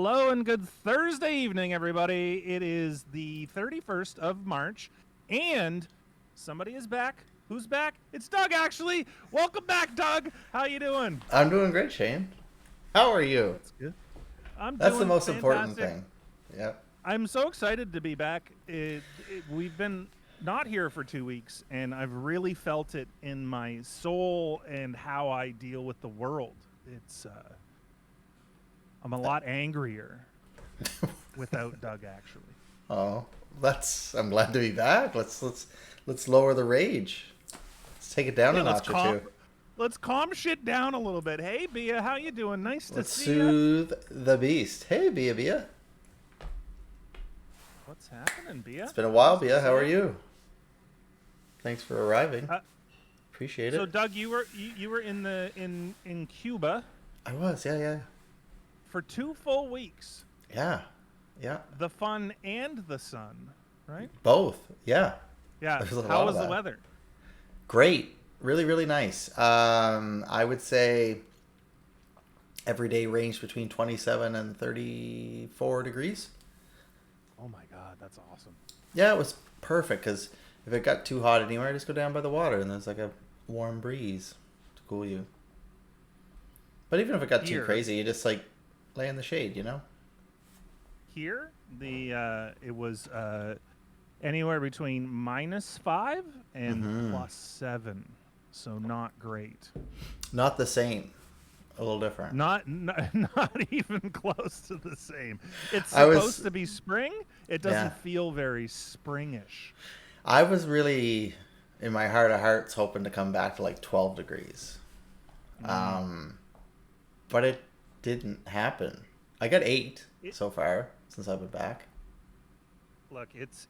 Hello and good Thursday evening, everybody. It is the 31st of March, and somebody is back. Who's back? It's Doug, actually. Welcome back, Doug. How you doing? I'm doing great, Shane. How are you? That's good. I'm That's the doing most important fantastic. thing. Yep. I'm so excited to be back. We've been not here for 2 weeks, and I've really felt it in my soul and how I deal with the world. I'm a lot angrier without Doug, actually. Oh, I'm glad to be back. Let's lower the rage. Let's take it down a notch or two. Let's calm shit down a little bit. Hey, Bia, how you doing? Nice Let's to see you. soothe the beast. Hey, Bia. What's happening, Bia? It's been a while, Bia. How are you? Thanks for arriving. Appreciate it. So, Doug, you were in Cuba. I was, yeah. For 2 full weeks. Yeah. The fun and the sun, right? Both, yeah. Yeah. How was the weather? Great. Really, really nice. I would say every day ranged between 27 and 34 degrees. Oh my God, that's awesome. Yeah, it was perfect because if it got too hot anywhere, just go down by the water and there's like a warm breeze to cool you. But even if it got too crazy, you just like lay in the shade, you know? Here, it was anywhere between -5 and +7, so not great. Not the same. A little different. Not even close to the same. It's supposed to be spring. It doesn't feel very springish. I was really, in my heart of hearts, hoping to come back to like 12 degrees. But it didn't happen. I got 8 so far since I've been back. Look, it's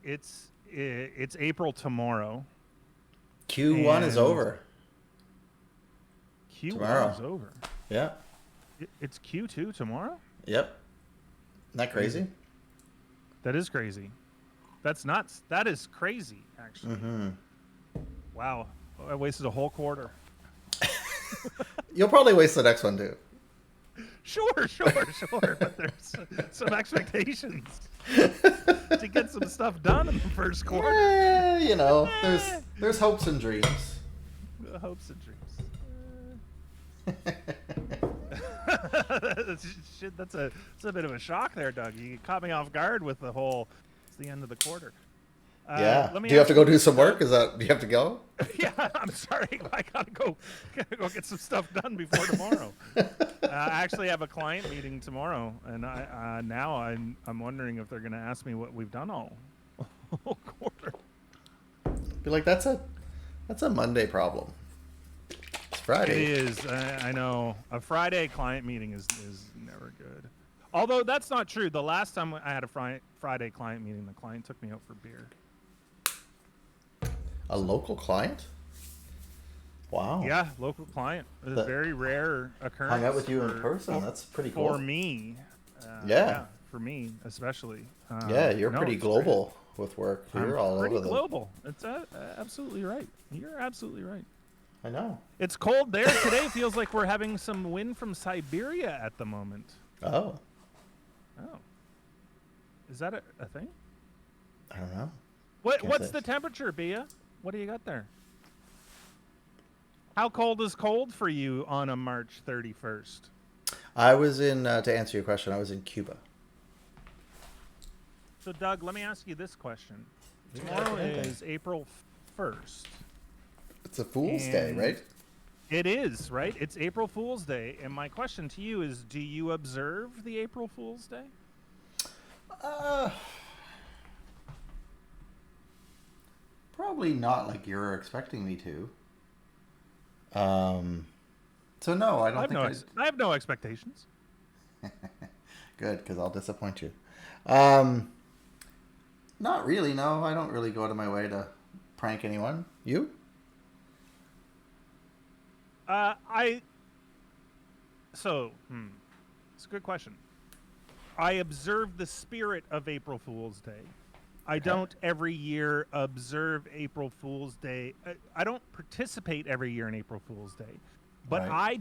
April tomorrow. Q1 is over. Q1 is over. Yeah. It's Q2 tomorrow? Yep. Isn't that crazy? That is crazy. That's nuts. That is crazy, actually. Wow. I wasted a whole quarter. You'll probably waste the next one, too. Sure. But there's some expectations to get some stuff done in the first quarter. You know, there's hopes and dreams. Hopes and dreams. That's a bit of a shock there, Doug. You caught me off guard with the whole. It's the end of the quarter. Yeah. Do you have to go do some work? Do you have to go? Yeah, I'm sorry. I gotta go get some stuff done before tomorrow. I actually have a client meeting tomorrow, and now I'm wondering if they're gonna ask me what we've done all quarter. Be like, that's a Monday problem. It's Friday. It is. I know. A Friday client meeting is never good. Although that's not true. The last time I had a Friday client meeting, the client took me out for beer. A local client? Wow. Yeah, local client. It's a very rare occurrence. Hung out with you in person. That's pretty cool. For me. Yeah. For me, especially. Yeah, you're pretty global with work. You're all over the... global. It's absolutely right. You're absolutely right. I know. It's cold there today. Feels like we're having some wind from Siberia at the moment. Oh. Is that a thing? I don't know. What's the temperature, Bia? What do you got there? How cold is cold for you on a March 31st? I was in, to answer your question, I was in Cuba. So, Doug, let me ask you this question. Tomorrow is April 1st. It's a Fool's Day, right? It is, right? It's April Fool's Day. And my question to you is, do you observe the April Fool's Day? Probably not like you're expecting me to. So no, I don't think I have no expectations. Good, because I'll disappoint you. Not really, no. I don't really go out of my way to prank anyone. You? It's a good question. I observe the spirit of April Fool's Day. I don't every year observe April Fool's Day. I don't participate every year in April Fool's Day. But right.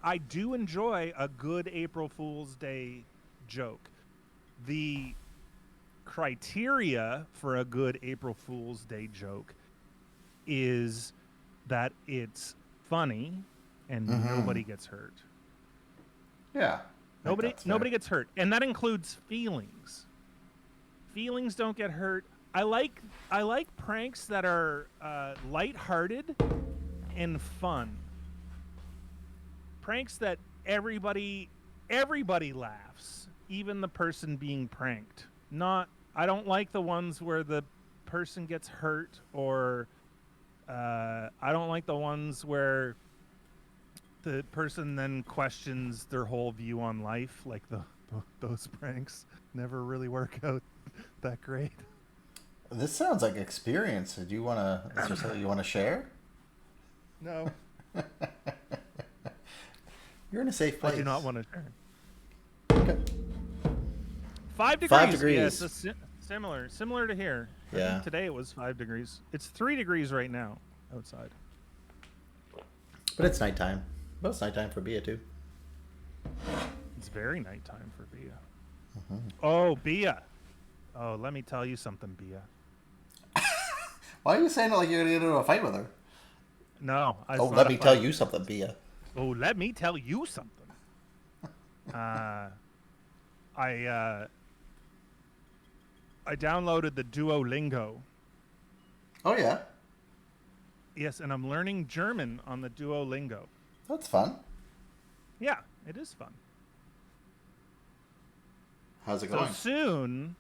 I do enjoy a good April Fool's Day joke. The criteria for a good April Fool's Day joke is that it's funny and nobody gets hurt. Yeah. Nobody gets hurt, and that includes feelings. Feelings don't get hurt. I like pranks that are lighthearted and fun. Pranks that everybody laughs, even the person being pranked. I don't like the ones where the person gets hurt, or I don't like the ones where the person then questions their whole view on life. Like those pranks never really work out that great. This sounds like experience. Do you want to? Is there something you want to share? No. You're in a safe place. I do not want to share. Okay. 5 degrees. 5 degrees. Yes, similar to here. I Yeah. think today it was 5 degrees. It's 3 degrees right now outside. But it's nighttime. Well, it's nighttime for Bia too. It's very nighttime for Bia. Oh, Bia. Oh, let me tell you something, Bia. Why are you saying it like you're going to get into a fight with her? No. Let me tell you something, Bia. Oh, let me tell you something. I downloaded the Duolingo. Oh, yeah? Yes, and I'm learning German on the Duolingo. That's fun. Yeah, it is fun. How's it So going? soon,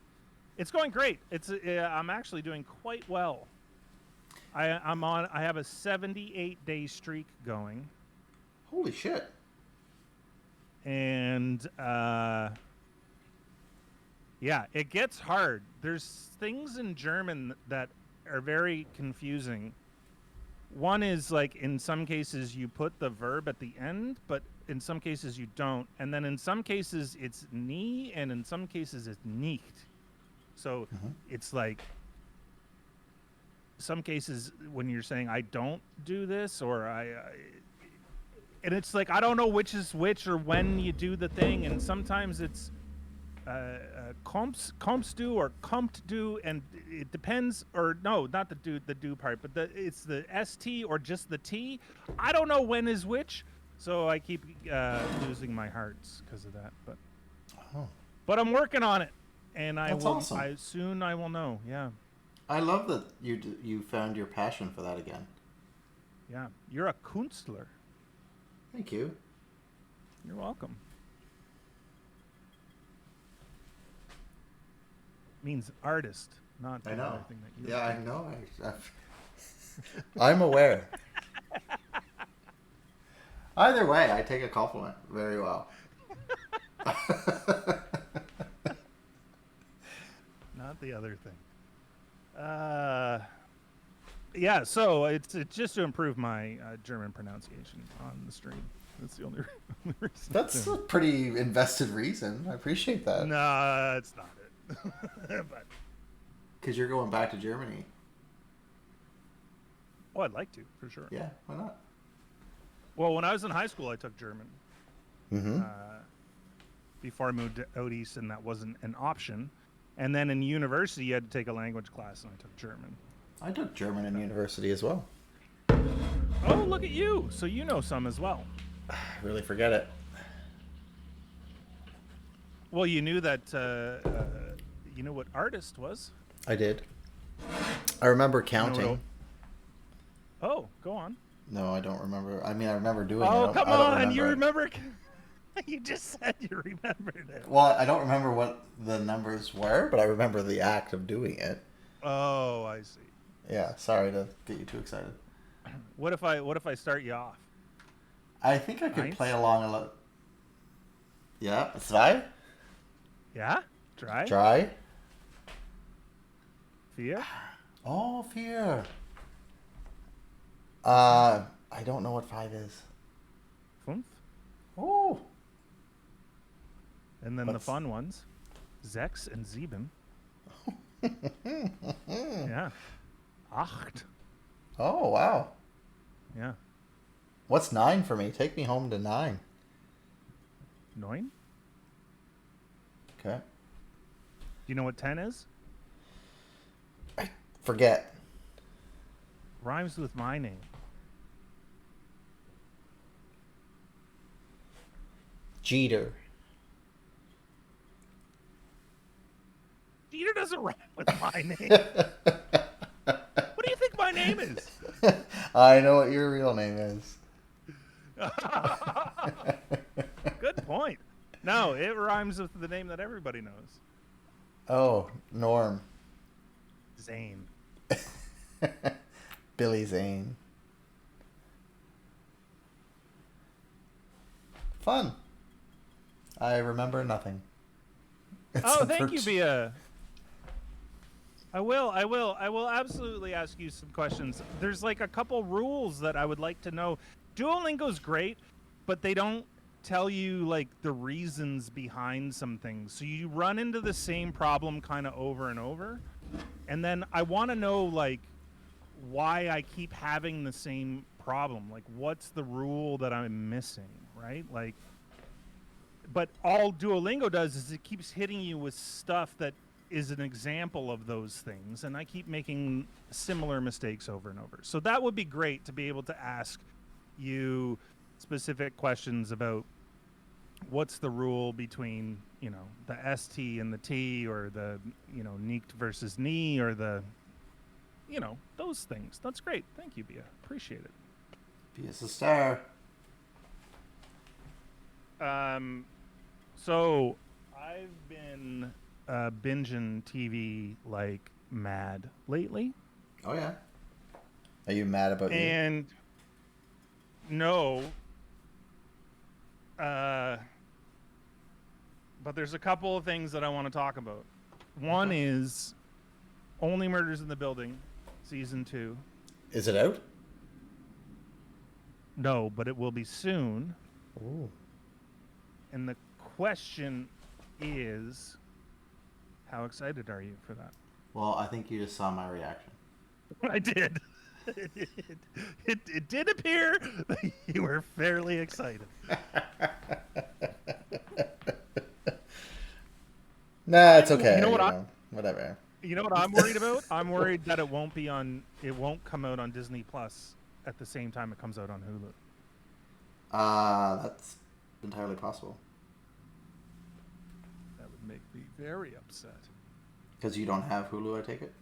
it's going great. I'm actually doing quite well. I have a 78-day streak going. Holy shit. And yeah, it gets hard. There's things in German that are very confusing. One is like in some cases you put the verb at the end, but in some cases you don't. And then in some cases it's nie, and in some cases it's nicht. So it's like some cases when you're saying I don't do this, or and it's like I don't know which is which or when you do the thing, and sometimes it's kommst du or kommt du, and it depends, or no, not the do part, but it's the st or just the t. I don't know when is which, so I keep losing my hearts because of that. But I'm working on it, and That's awesome. soon I will know. Yeah. I love that you found your passion for that again. Yeah, you're a Künstler. Thank you. You're welcome. Means artist, not the I know. other thing that you. Yeah, I know. I'm aware. Either way, I take a compliment very well. Not the other thing. Yeah, so it's just to improve my German pronunciation on the stream. That's the only reason. That's a pretty invested reason. I appreciate that. No, it's not it. But because you're going back to Germany. oh, I'd like to for sure. Yeah, why not? Well, when I was in high school, I took German. Before I moved out east, and that wasn't an option. And then in university, you had to take a language class, and I took German. I took German in university as well. Oh, look at you! So you know some as well. I really forget it. Well, you knew that. You know what artist was? I did. I remember counting. Oh, go on. No, I don't remember. I mean, I remember doing it. Oh, come on! You remember? You just said you remembered it. Well, I don't remember what the numbers were, but I remember the act of doing it. Oh, I see. Yeah, sorry to get you too excited. What if I start you off? I think I could Nice. play along a lot. Yeah, zwei? Yeah? Try? Try? Vier? Oh, vier. I don't know what 5 is. Fünf? Oh. And then What's- the fun ones. Sechs and sieben. Yeah. Acht. Oh, wow. Yeah. What's 9 for me? Take me home to 9. Neun? Okay. Do you know what 10 is? I forget. Rhymes with my name. Jeter. Jeter doesn't rhyme with my name. What do you think my name is? I know what your real name is. Good point. No, it rhymes with the name that everybody knows. Oh, Norm. Zane. Billy Zane. Fun. I remember nothing. Oh, thank you, Bia. I will absolutely ask you some questions. There's like a couple rules that I would like to know. Duolingo's great, but they don't tell you like the reasons behind some things. So you run into the same problem kind of over and over. And then I want to know like why I keep having the same problem. Like what's the rule that I'm missing, right? Like but all Duolingo does is it keeps hitting you with stuff that is an example of those things, and I keep making similar mistakes over and over. So that would be great to be able to ask you specific questions about what's the rule between, you know, the ST and the T, or the, you know, neeked versus knee, or the, you know, those things. That's great. Thank you, Bia. Appreciate it. Bia's a star. So I've been binging TV like mad lately. Oh yeah. Are you mad about and no, but there's a couple of things that I want to talk about. One is Only Murders in the Building, season 2. Is it out? No, but it will be soon. Ooh. And the question is, how excited are you for that? Well, I think you just saw my reaction. I did. It did appear that you were fairly excited. Nah, it's okay. You know what? Whatever. You know what I'm worried about? I'm worried that it won't come out on Disney Plus at the same time it comes out on Hulu. That's entirely possible. That would make me very upset. Because you don't have Hulu, I take it?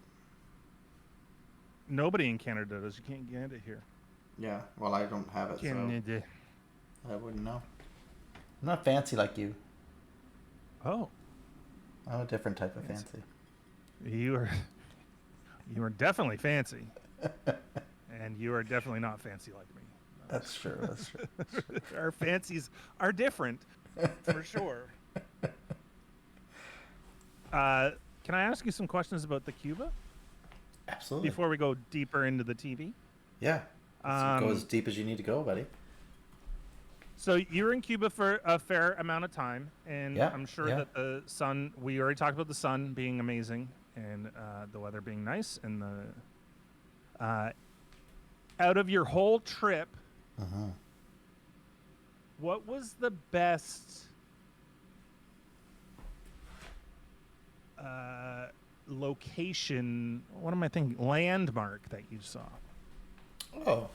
Nobody in Canada does. You can't get it here. Yeah, well, I don't have it, Canada. so I wouldn't know. I'm not fancy like you. Oh. I'm a different type of fancy. You are definitely fancy. And you are definitely not fancy like me. That's true. That's true. Our fancies are different, for sure. Can I ask you some questions about the Cuba? Absolutely. Before we go deeper into the TV? Yeah. Go as deep as you need to go, buddy. So you were in Cuba for a fair amount of time, and Yeah, I'm sure that the sun, we already talked about the sun being amazing, and the weather being nice, and the out of your whole trip, what was the best location, what am I thinking, landmark that you saw? Oh.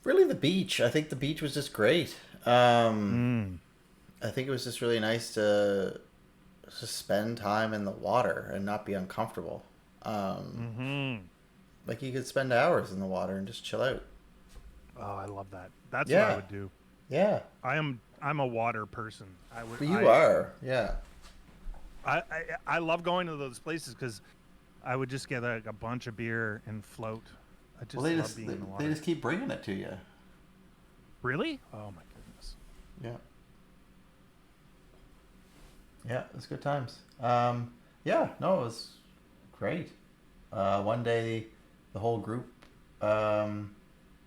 Really the beach. I think the beach was just great. I think it was just really nice to just spend time in the water and not be uncomfortable. Like you could spend hours in the water and just chill out. Oh, I love that. That's what I would do. Yeah. I'm a water person. But you are, yeah. I love going to those places because I would just get like a bunch of beer and float. I just love being in the water. They just keep bringing it to you. Really? Oh my goodness. Yeah. Yeah, it was good times. Yeah, no, it was great. One day, the whole group been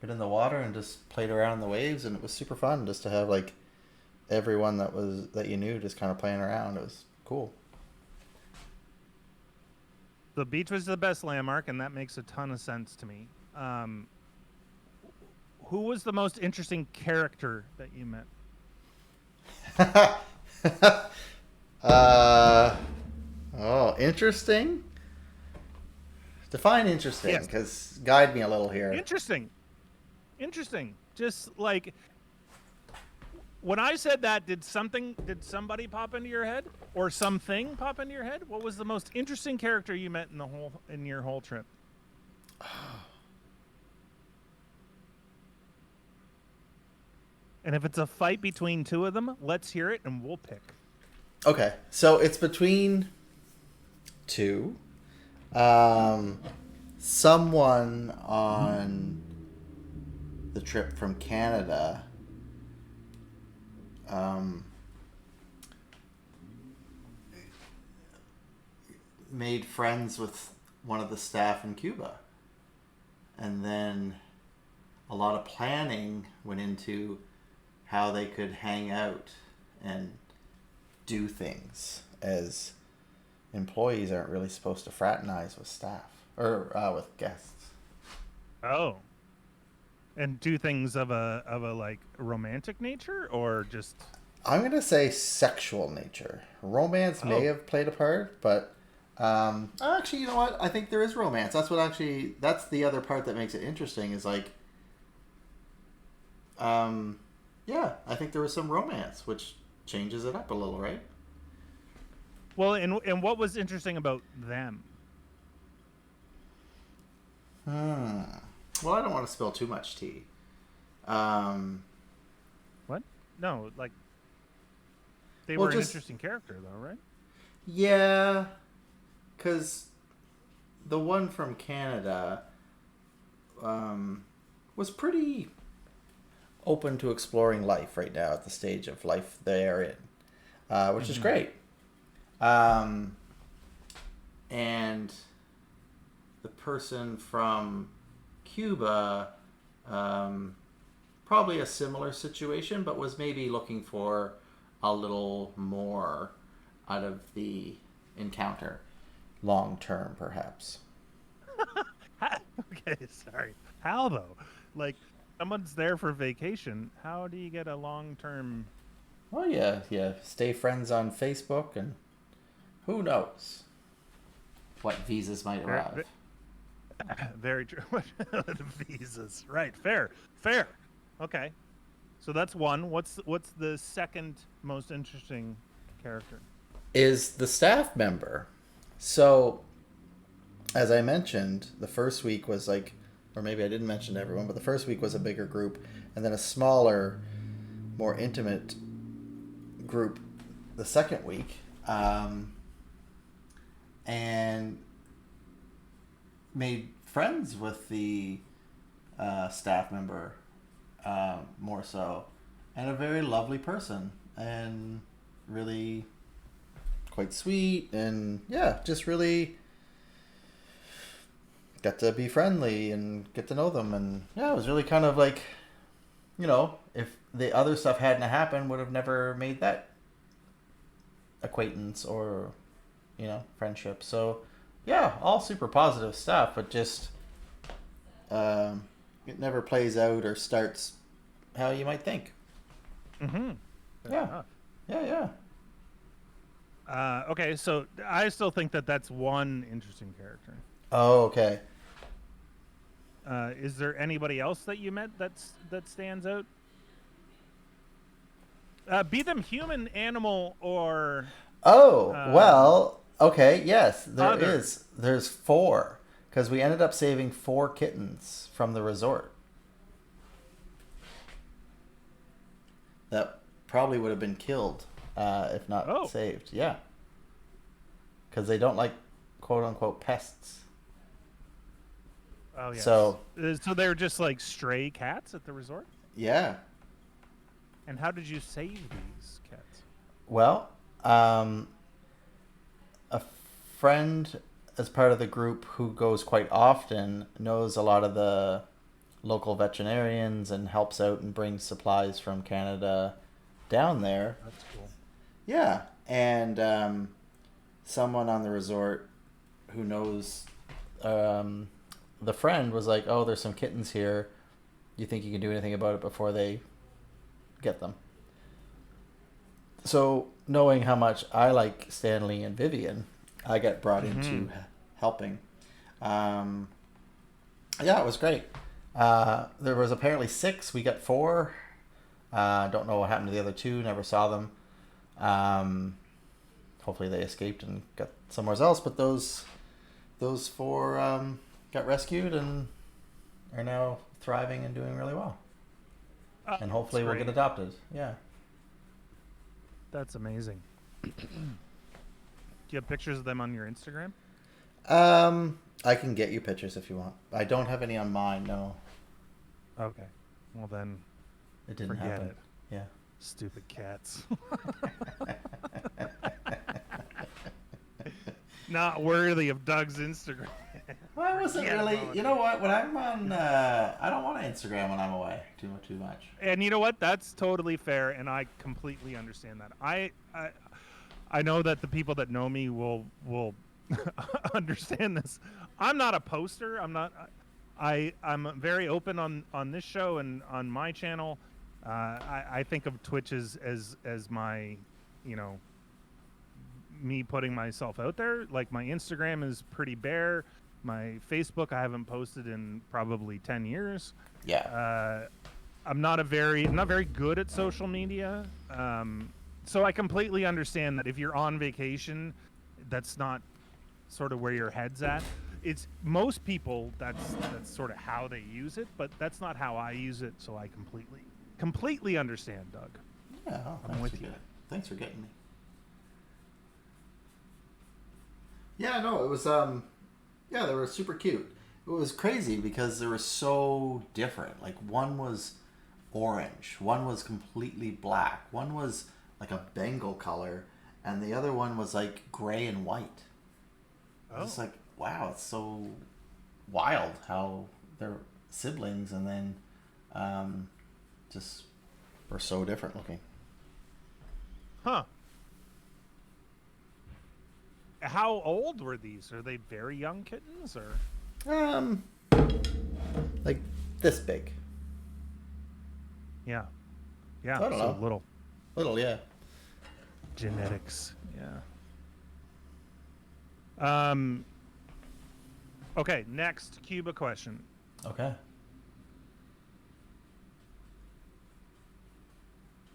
in the water and just played around in the waves, and it was super fun just to have like everyone that you knew just kind of playing around. It was cool. The beach was the best landmark, and that makes a ton of sense to me. Who was the most interesting character that you met? uh, oh, interesting. Define interesting, Yes. because guide me a little here. Interesting. Interesting. Just like when I said that, did somebody pop into your head, or something pop into your head? What was the most interesting character you met in your whole trip? And if it's a fight between two of them, let's hear it and we'll pick. Okay, so it's between two. Someone on the trip from Canada made friends with one of the staff in Cuba. And then a lot of planning went into how they could hang out and do things, as employees aren't really supposed to fraternize with staff or with guests. Oh. And do things of a like romantic nature, or just I'm gonna say sexual nature. Romance may have played a part, but actually, you know what? I think there is romance. That's the other part that makes it interesting. Is like, yeah, I think there was some romance, which changes it up a little, right? well, and what was interesting about them? Well, I don't want to spill too much tea. What? No, like they Well, were an just interesting character, though, right? yeah, because the one from Canada was pretty open to exploring life right now at the stage of life they're in, which is great. And the person from Cuba, probably a similar situation, but was maybe looking for a little more out of the encounter, long term, perhaps. Okay, sorry. How though? Like, someone's there for vacation. How do you get a long-term? Oh yeah. Stay friends on Facebook, and who knows what visas might arrive. Very true. Visas, right? Fair. Okay, so that's one. What's the second most interesting character? Is the staff member. So, as I mentioned, the first week was like, or maybe I didn't mention to everyone, but the first week was a bigger group, and then a smaller, more intimate group the second week. And made friends with the staff member, more so, and a very lovely person, and really quite sweet, and yeah, just really got to be friendly and get to know them, and yeah, it was really kind of like, if the other stuff hadn't happened, would have never made that acquaintance or friendship. So yeah, all super positive stuff, but just it never plays out or starts how you might think. Mm-hmm. Yeah. Okay, so I still think that that's one interesting character. Oh, okay. Is there anybody else that you met that stands out? Be them human, animal, or Well, okay, yes, there other. is. There's 4, because we ended up saving 4 kittens from the resort. That probably would have been killed if not saved. Yeah, because they don't like quote unquote pests. Oh yeah. So they're just like stray cats at the resort. yeah. And how did you save these cats? Well, a friend as part of the group who goes quite often knows a lot of the local veterinarians and helps out and brings supplies from Canada down there. That's cool. Yeah, and someone on the resort who knows the friend was like, "Oh, there's some kittens here. You think you can do anything about it before they get them?" So knowing how much I like Stanley and Vivian, I got brought into helping. Yeah, it was great. There was apparently 6. We got 4. Don't know what happened to the other 2. Never saw them. Hopefully they escaped and got somewhere else. But those 4 got rescued and are now thriving and doing really well. And hopefully we'll get adopted. Yeah. That's amazing. Do you have pictures of them on your Instagram? I can get you pictures if you want. I don't have any on mine, no. Okay. Well then, it didn't forget happen. it. Yeah. Stupid cats. Not worthy of Doug's Instagram. Well, I wasn't really. You know what? When I'm on, I don't want to Instagram when I'm away too much. And you know what? That's totally fair, and I completely understand that. I know that the people that know me will understand this. I'm not a poster. I'm not. I'm very open on this show and on my channel. I think of Twitch as my, me putting myself out there. Like my Instagram is pretty bare. My Facebook I haven't posted in probably 10 years. Yeah. I'm not very good at social media. So I completely understand that if you're on vacation, that's not sort of where your head's at. It's most people that's sort of how they use it, but that's not how I use it. So I completely understand, Doug. Yeah, I'm with you. Thanks for getting me. Yeah, no, it was yeah, they were super cute. It was crazy because they were so different. Like one was orange, one was completely black, one was like a Bengal color, and the other one was like gray and white. Oh. It's like, wow, it's so wild how they're siblings and then just were so different looking. Huh. How old were these? Are they very young kittens or? Like this big. Yeah. Yeah. I don't know. Little. Little, yeah. Genetics. Yeah. Okay. Next Cuba question. Okay.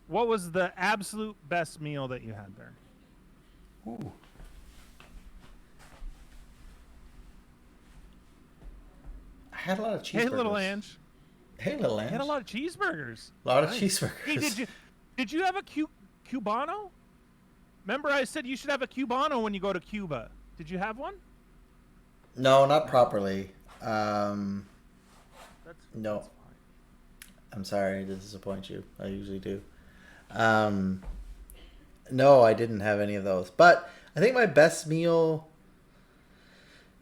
What was the absolute best meal that you had there? Ooh. I had a lot of cheeseburgers. Hey, little Ange. Hey, little Ange. I had a lot of cheeseburgers. A lot of cheeseburgers. Hey, did you have a Cubano? Remember I said you should have a Cubano when you go to Cuba. Did you have one? No, not properly. No. No. That's fine. I'm sorry to disappoint you. I usually do. No, I didn't have any of those. But I think my best meal,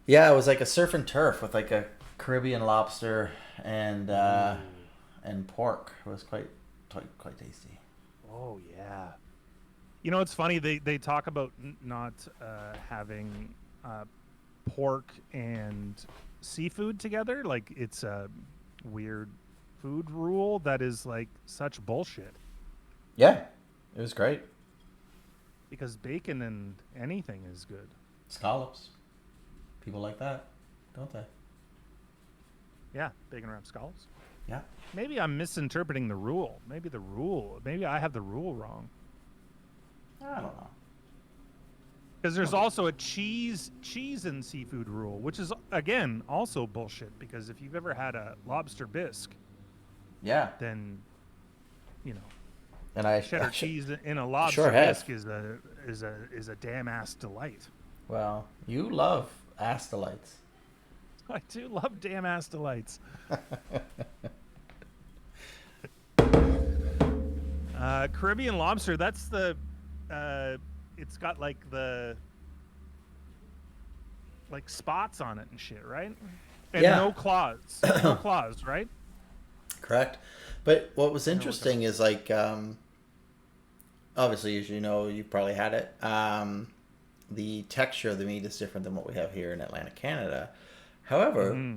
yeah, it was like a surf and turf with like a Caribbean lobster and pork. It was quite tasty. Oh yeah. You know, it's funny. They talk about not having pork and seafood together. Like it's a weird food rule that is like such bullshit. Yeah, it was great. Because bacon and anything is good. Scallops. People like that, don't they? Yeah, bacon wrapped scallops. Yeah. Maybe I'm misinterpreting the rule. Maybe I have the rule wrong. I don't know. Because there's also a cheese and seafood rule, which is, again, also bullshit. Because if you've ever had a lobster bisque, yeah, then, you know, and cheddar cheese in a lobster bisque is a damn ass delight. Well, you love ass delights. I do love damn ass delights. Caribbean lobster. That's the. It's got like the spots on it and shit, right? And yeah. No claws. No claws, right? Correct. But what was interesting is like, obviously, as you know, you probably had it. The texture of the meat is different than what we have here in Atlantic Canada. However,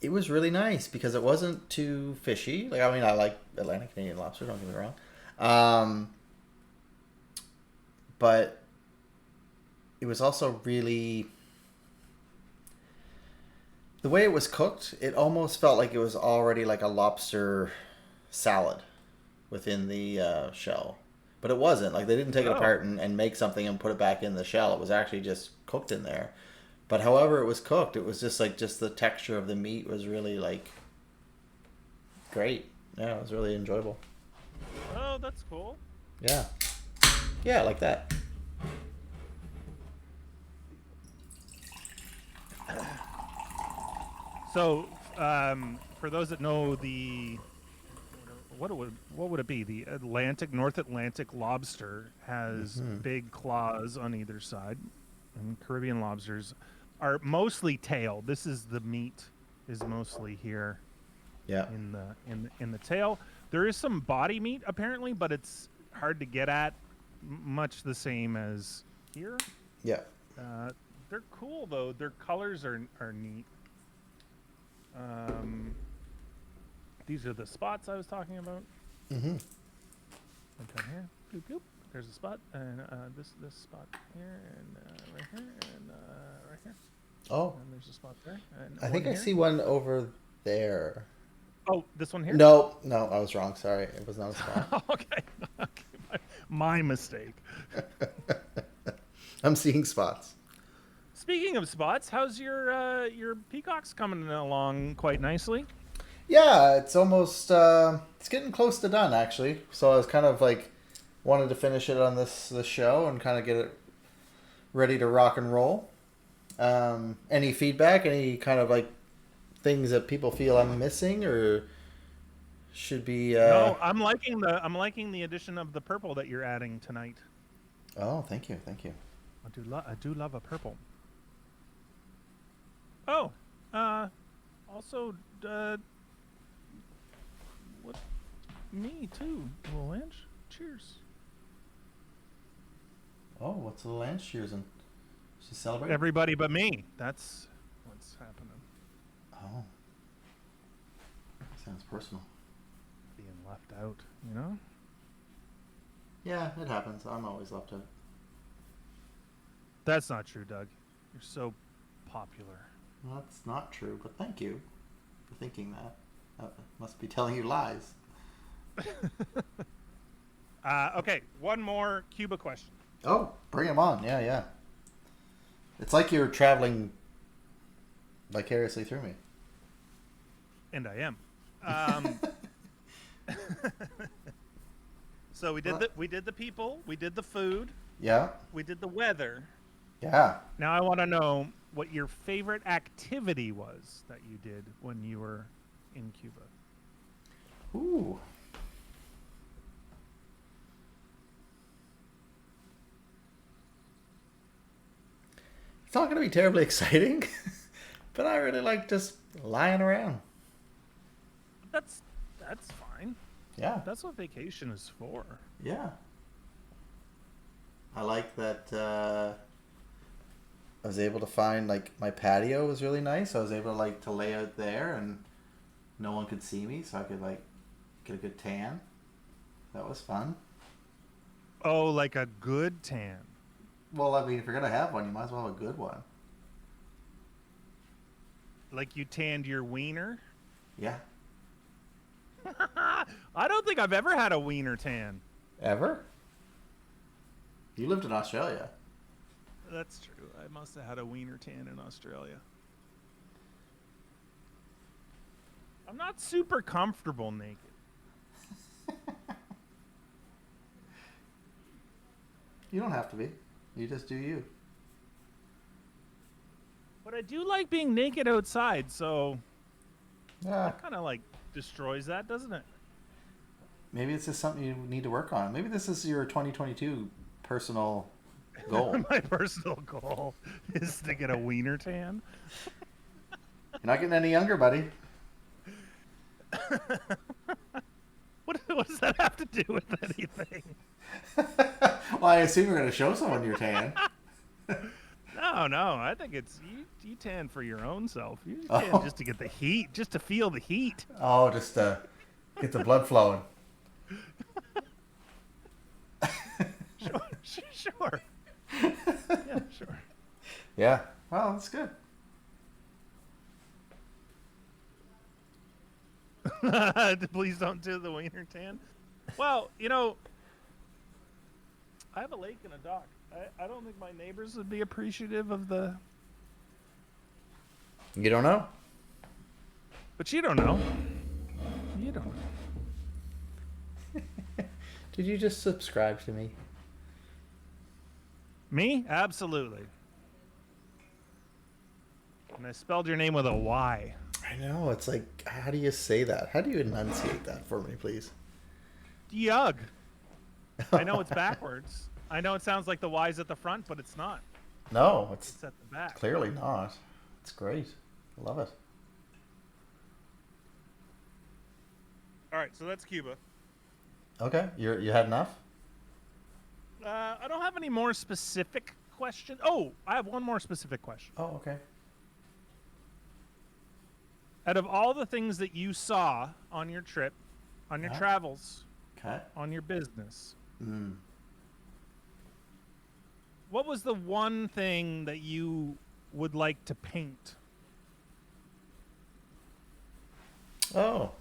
it was really nice because it wasn't too fishy. Like, I mean, I like Atlantic Canadian lobster, don't get me wrong. Um, but it was also really the way it was cooked. It almost felt like it was already like a lobster salad within the shell, but it wasn't. Like they didn't take it Oh, apart and make something and put it back in the shell. It was actually just cooked in there. But however it was cooked, it was just like just the texture of the meat was really like great. Yeah, it was really enjoyable. oh, that's cool. Yeah, yeah, like that. So, for those that know what would it be? The North Atlantic lobster has Hmm. big claws on either side, and Caribbean lobsters are mostly tail. This is the meat is mostly here Yeah, in the tail. There is some body meat apparently, but it's hard to get at. Much the same as here. yeah. Uh, they're cool though. Their colors are neat. Um, these are the spots I was talking about. Mm-hmm. Right down here. Bloop, bloop. There's a spot, and this spot here, and right here, and right here. Oh, And there's a spot there. And I think one I here. see one over there. Oh, this one here. No, no, I was wrong. Sorry, it was not a spot. Okay. Okay. My mistake. I'm seeing spots. Speaking of spots, how's your peacocks coming along quite nicely? Yeah, it's almost it's getting close to done actually. So I was kind of like wanted to finish it on this show and kind of get it ready to rock and roll. Any feedback? Any kind of like things that people feel I'm missing or should be? No, I'm liking the addition of the purple that you're adding tonight. Oh, thank you, thank you. I do love a purple. Oh, also, what? Me too, little inch. Cheers. Oh, what's the Lance cheersing? She's celebrating. Everybody but me. That's what's happening. Oh, sounds personal. Being left out, you know. Yeah, it happens. I'm always left out. That's not true, Doug. You're so popular. Well, that's not true, but thank you for thinking that. Must be telling you lies. Okay, one more Cuba question. Oh, bring him on. Yeah, yeah. It's like you're traveling vicariously through me. And I am. So we did the people, we did the food, Yeah, we did the weather. yeah. Now I want to know what your favorite activity was that you did when you were in Cuba. Ooh. It's not going to be terribly exciting, but I really like just lying around. That's fine. Yeah, That's what vacation is for. yeah. I like that I was able to find, like, my patio was really nice. I was able to, like, to lay out there and no one could see me, so I could, like, get a good tan. That was fun. Oh, like a good tan. Well, I mean, if you're going to have one, you might as well have a good one. Like you tanned your wiener. Yeah. I don't think I've ever had a wiener tan. Ever? You lived in Australia. That's true. I must have had a wiener tan in Australia. I'm not super comfortable naked. You don't have to be. You just do you. But I do like being naked outside, so Yeah. that kind of like destroys that, doesn't it? Maybe it's just something you need to work on. Maybe this is your 2022 personal goal. My personal goal is to get a wiener tan. You're not getting any younger, buddy. What does that have to do with anything? Well, I assume you're going to show someone your tan. No. I think it's you tan for your own self. You tan just to get the heat, just to feel the heat. Oh, just to get the blood flowing. Sure. Yeah, sure. Yeah. Well, that's good. Please don't do the wiener tan. Well, I have a lake and a dock. I don't think my neighbors would be appreciative of the. You don't know? But you don't know. You don't know. Did you just subscribe to me? Me? Absolutely. And I spelled your name with a Y. I know. It's like, how do you say that? How do you enunciate that for me, please? Yug. I know it's backwards. I know it sounds like the Y's at the front, but it's not. No, it's at the back. Clearly not. It's great. I love it. All right, so that's Cuba. Okay, you had enough? I don't have any more specific questions. Oh, I have one more specific question. Oh, okay. Out of all the things that you saw on your trip, on your travels, on your business, what was the one thing that you would like to paint? Oh.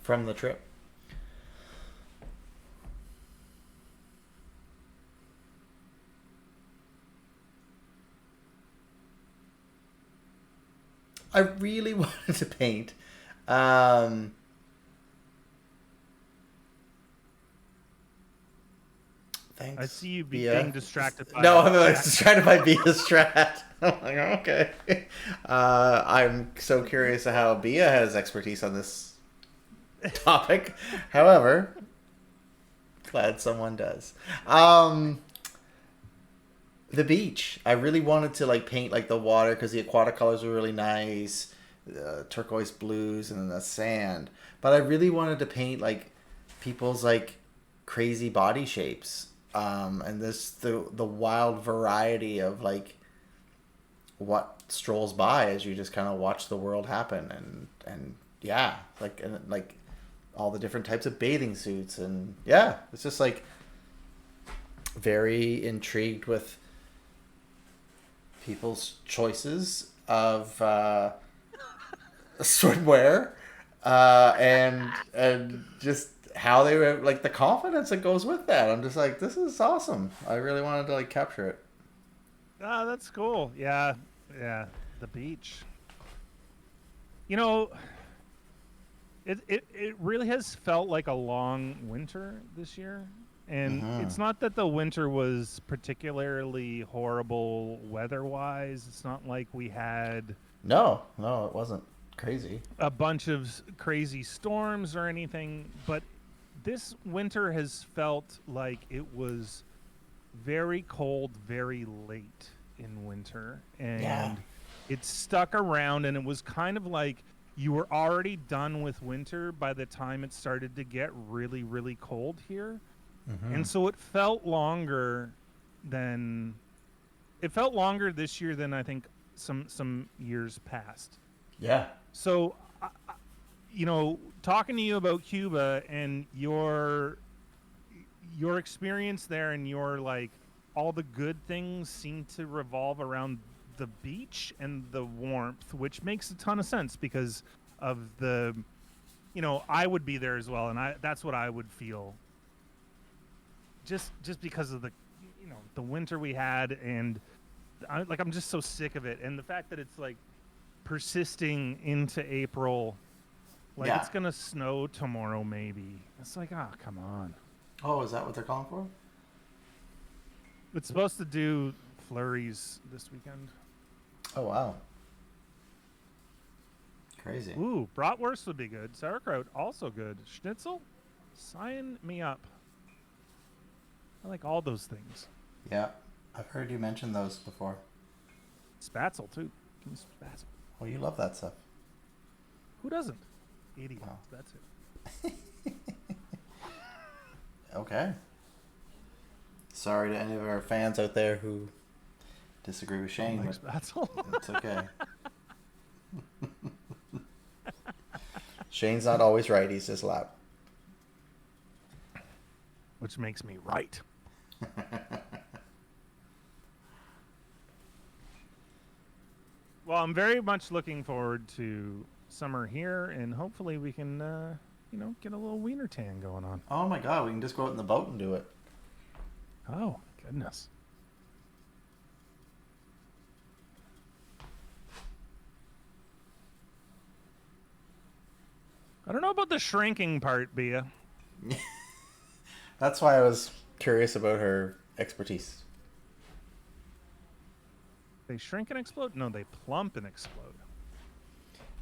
From the trip. I really wanted to paint. Thanks. I see you being distracted by No, I'm like distracted by Bia Strat. I'm like, okay. I'm so curious how Bia has expertise on this topic. However, glad someone does. The beach. I really wanted to like paint like the water because the aquatic colors were really nice, turquoise blues, and then the sand. But I really wanted to paint like people's like crazy body shapes, and the wild variety of like what strolls by as you just kind of watch the world happen, and yeah, like all the different types of bathing suits, and yeah, it's just like very intrigued with people's choices of swimwear, and just how they were like the confidence that goes with that. I'm just like, this is awesome. I really wanted to like capture it. Ah, that's cool. Yeah, the beach. It really has felt like a long winter this year. And it's not that the winter was particularly horrible weather-wise. It's not like we had... No, it wasn't crazy. A bunch of crazy storms or anything. But this winter has felt like it was very cold, very late in winter. And it stuck around, and it was kind of like you were already done with winter by the time it started to get really, really cold here. And so it felt longer this year than I think some years past. Yeah. So, talking to you about Cuba and your experience there, and your like all the good things seem to revolve around the beach and the warmth, which makes a ton of sense because of the, I would be there as well, and that's what I would feel. Just because of the winter we had, and I'm just so sick of it, and the fact that it's like persisting into April, like it's gonna snow tomorrow maybe. It's like, come on. Oh, is that what they're calling for? It's supposed to do flurries this weekend. Oh wow, crazy. Ooh, bratwurst would be good. Sauerkraut also good. Schnitzel, sign me up. I like all those things. Yeah, I've heard you mention those before. Spatzel, too. Give me some spatzel. Well, you love that stuff. Who doesn't? Idiot. Oh. That's it. Okay. Sorry to any of our fans out there who disagree with Shane. Like spatzel? It's okay. Shane's not always right. He's just loud. Which makes me right. Well, I'm very much looking forward to summer here, and hopefully we can, get a little wiener tan going on. Oh my god, we can just go out in the boat and do it. Oh, goodness. I don't know about the shrinking part, Bia. That's why I was curious about her expertise. They shrink and explode? No, they plump and explode.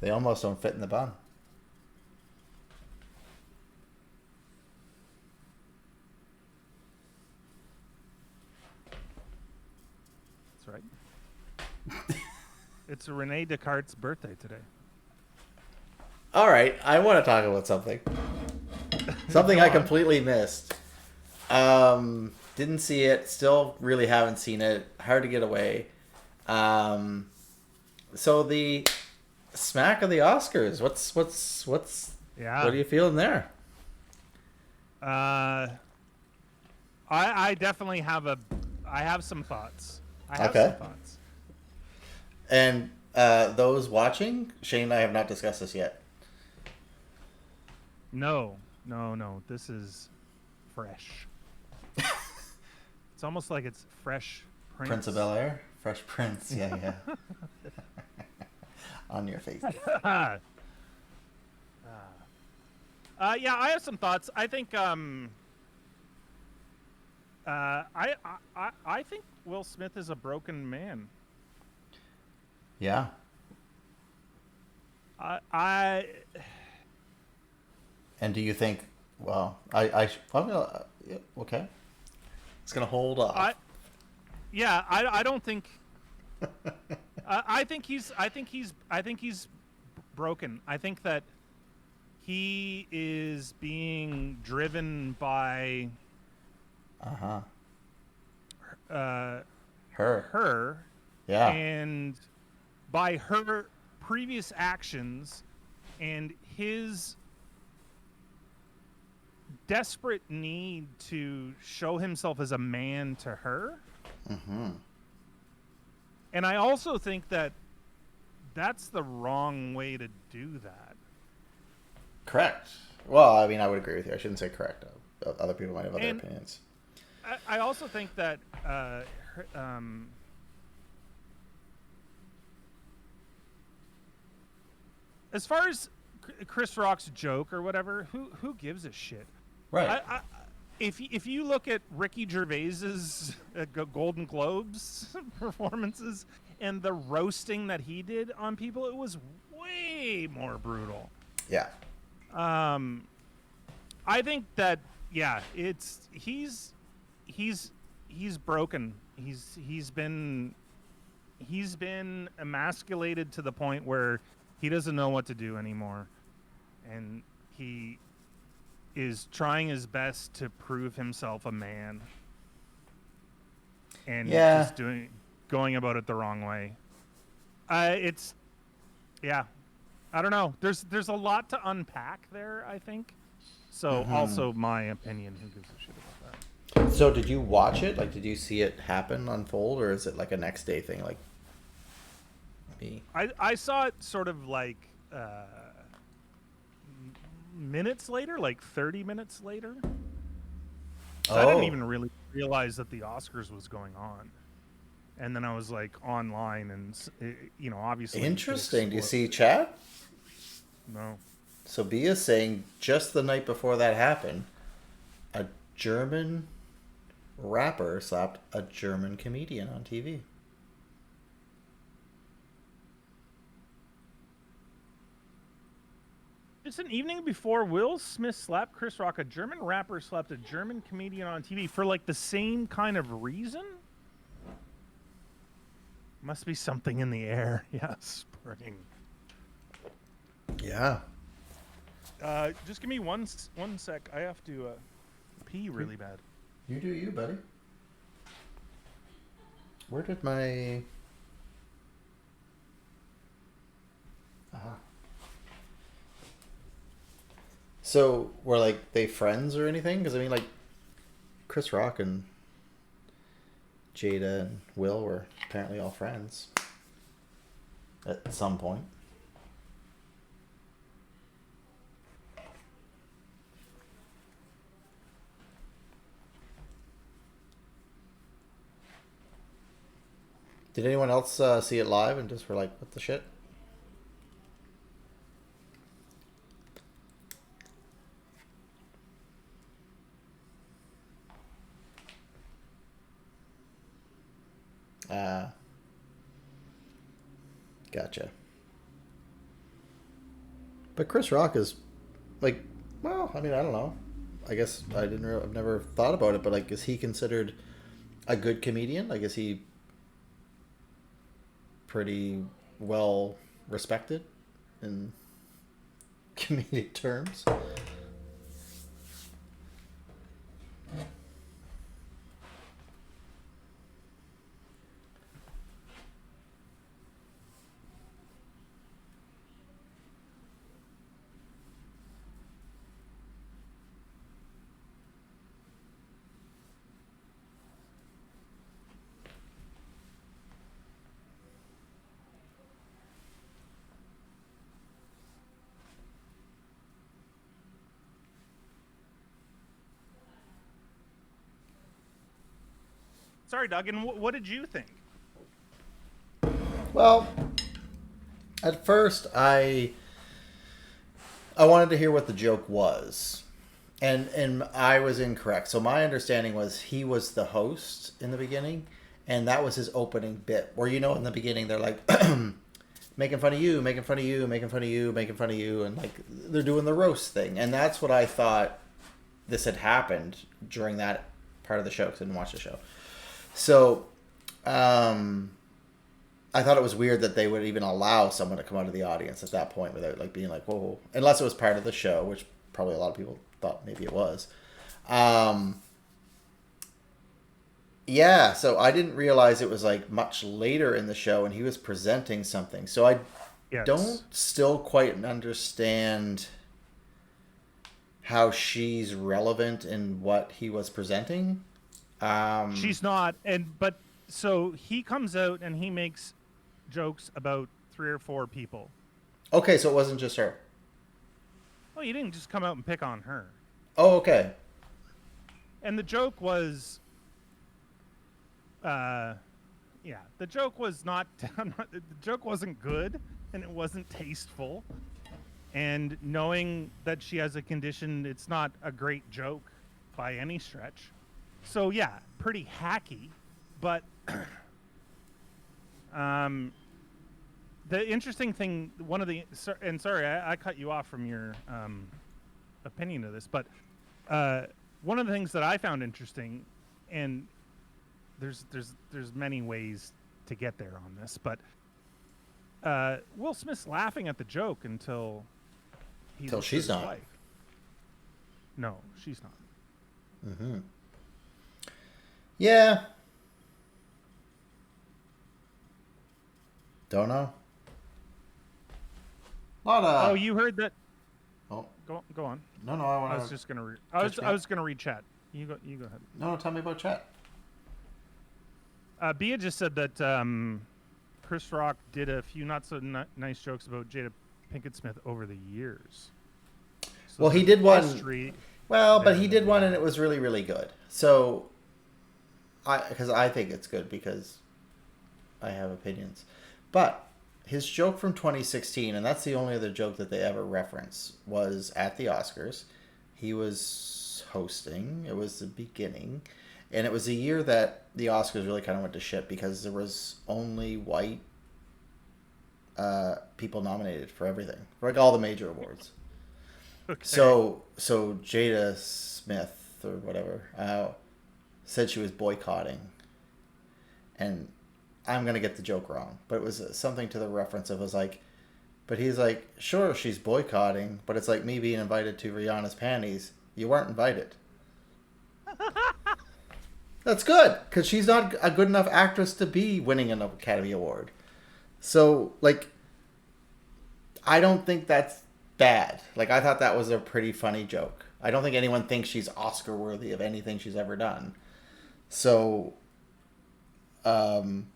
They almost don't fit in the bun. That's right. It's Rene Descartes' birthday today. All right, I want to talk about something. Something I completely missed. Didn't see it. Still really haven't seen it. Hard to get away. So the smack of the Oscars. What's Yeah. What are you feeling there? I definitely have some thoughts. I have Okay. some thoughts. And those watching, Shane and I have not discussed this yet. No. This is fresh. It's almost like it's Fresh Prince. Prince of Bel-Air? Fresh Prince. Yeah. On your face. Yeah, I have some thoughts. I think I think Will Smith is a broken man. Yeah. I And do you think? Well, I'm gonna. Yeah, okay. It's gonna hold off. I don't think. I think he's broken. I think that he is being driven by her, Yeah. and by her previous actions and his desperate need to show himself as a man to her. Mm-hmm. And I also think that that's the wrong way to do that. Correct. Well, I mean, I would agree with you. I shouldn't say correct. Other people might have other opinions. I also think that as far as Chris Rock's joke or whatever, who gives a shit? Right. If you look at Ricky Gervais's Golden Globes performances and the roasting that he did on people, it was way more brutal. Yeah. I think that he's broken. He's been emasculated to the point where he doesn't know what to do anymore, and he is trying his best to prove himself a man, and just going about it the wrong way. I don't know. There's a lot to unpack there, I think. So also my opinion. Who gives a shit about that? So did you watch it? Like, did you see it happen, unfold, or is it like a next day thing? Like me. I saw it sort of like minutes later, like 30 minutes later. So I didn't even really realize that the Oscars was going on. And then I was like online and, obviously. Interesting. Do you see chat? No. So Bia's saying just the night before that happened, a German rapper slapped a German comedian on TV. Just an evening before Will Smith slapped Chris Rock, a German rapper slapped a German comedian on TV for like the same kind of reason? Must be something in the air. Yeah, spring. Yeah. Just give me one sec. I have to pee really bad. You do you, buddy. Where did my... So, were like they friends or anything? Because I mean, like Chris Rock and Jada and Will were apparently all friends at some point. Did anyone else see it live and just were like, what the shit? Gotcha. But Chris Rock is like, well, I mean, I don't know. I guess I've never thought about it, but like, is he considered a good comedian? Like, is he pretty well respected in comedic terms? Sorry, Doug. And what did you think? Well, at first I wanted to hear what the joke was. And I was incorrect. So my understanding was he was the host in the beginning, and that was his opening bit. Where, you know, in the beginning they're like making fun of you, making fun of you, making fun of you, making fun of you, and like they're doing the roast thing. And that's what I thought this had happened during that part of the show, because I didn't watch the show. So I thought it was weird that they would even allow someone to come out of the audience at that point without like being like, whoa, unless it was part of the show, which probably a lot of people thought maybe it was. Yeah, so I didn't realize it was like much later in the show and he was presenting something. So I don't still quite understand how she's relevant in what he was presenting. She's not, but so he comes out and he makes jokes about 3 or 4 people. Okay, so it wasn't just her. Well, he didn't just come out and pick on her. Oh, okay. And the joke was, the joke was not. The joke wasn't good, and it wasn't tasteful. And knowing that she has a condition, it's not a great joke by any stretch. So yeah, pretty hacky, but the interesting thing, sorry, I cut you off from your opinion of this, but one of the things that I found interesting, and there's many ways to get there on this, but Will Smith's laughing at the joke until she's not. Wife. No, she's not. Mm-hmm. Yeah. Don't know. Oh, you heard that? Oh, go on. No, I was just gonna. I was gonna read chat. You go ahead. No, tell me about chat. Bia just said that Chris Rock did a few not so nice jokes about Jada Pinkett Smith over the years. So well, he did one. But he did one, and it was really, really good. So, because I think it's good because I have opinions, but his joke from 2016, and that's the only other joke that they ever reference, was at the Oscars. He was hosting. It was the beginning. And it was a year that the Oscars really kind of went to shit because there was only white people nominated for everything. For like all the major awards. Okay. So Jada Smith, or whatever, said she was boycotting. And I'm going to get the joke wrong, but it was something to the reference of, was like, but he's like, sure, she's boycotting, but it's like me being invited to Rihanna's panties. You weren't invited. That's good, because she's not a good enough actress to be winning an Academy Award. So, like, I don't think that's bad. Like, I thought that was a pretty funny joke. I don't think anyone thinks she's Oscar worthy of anything she's ever done. So, um,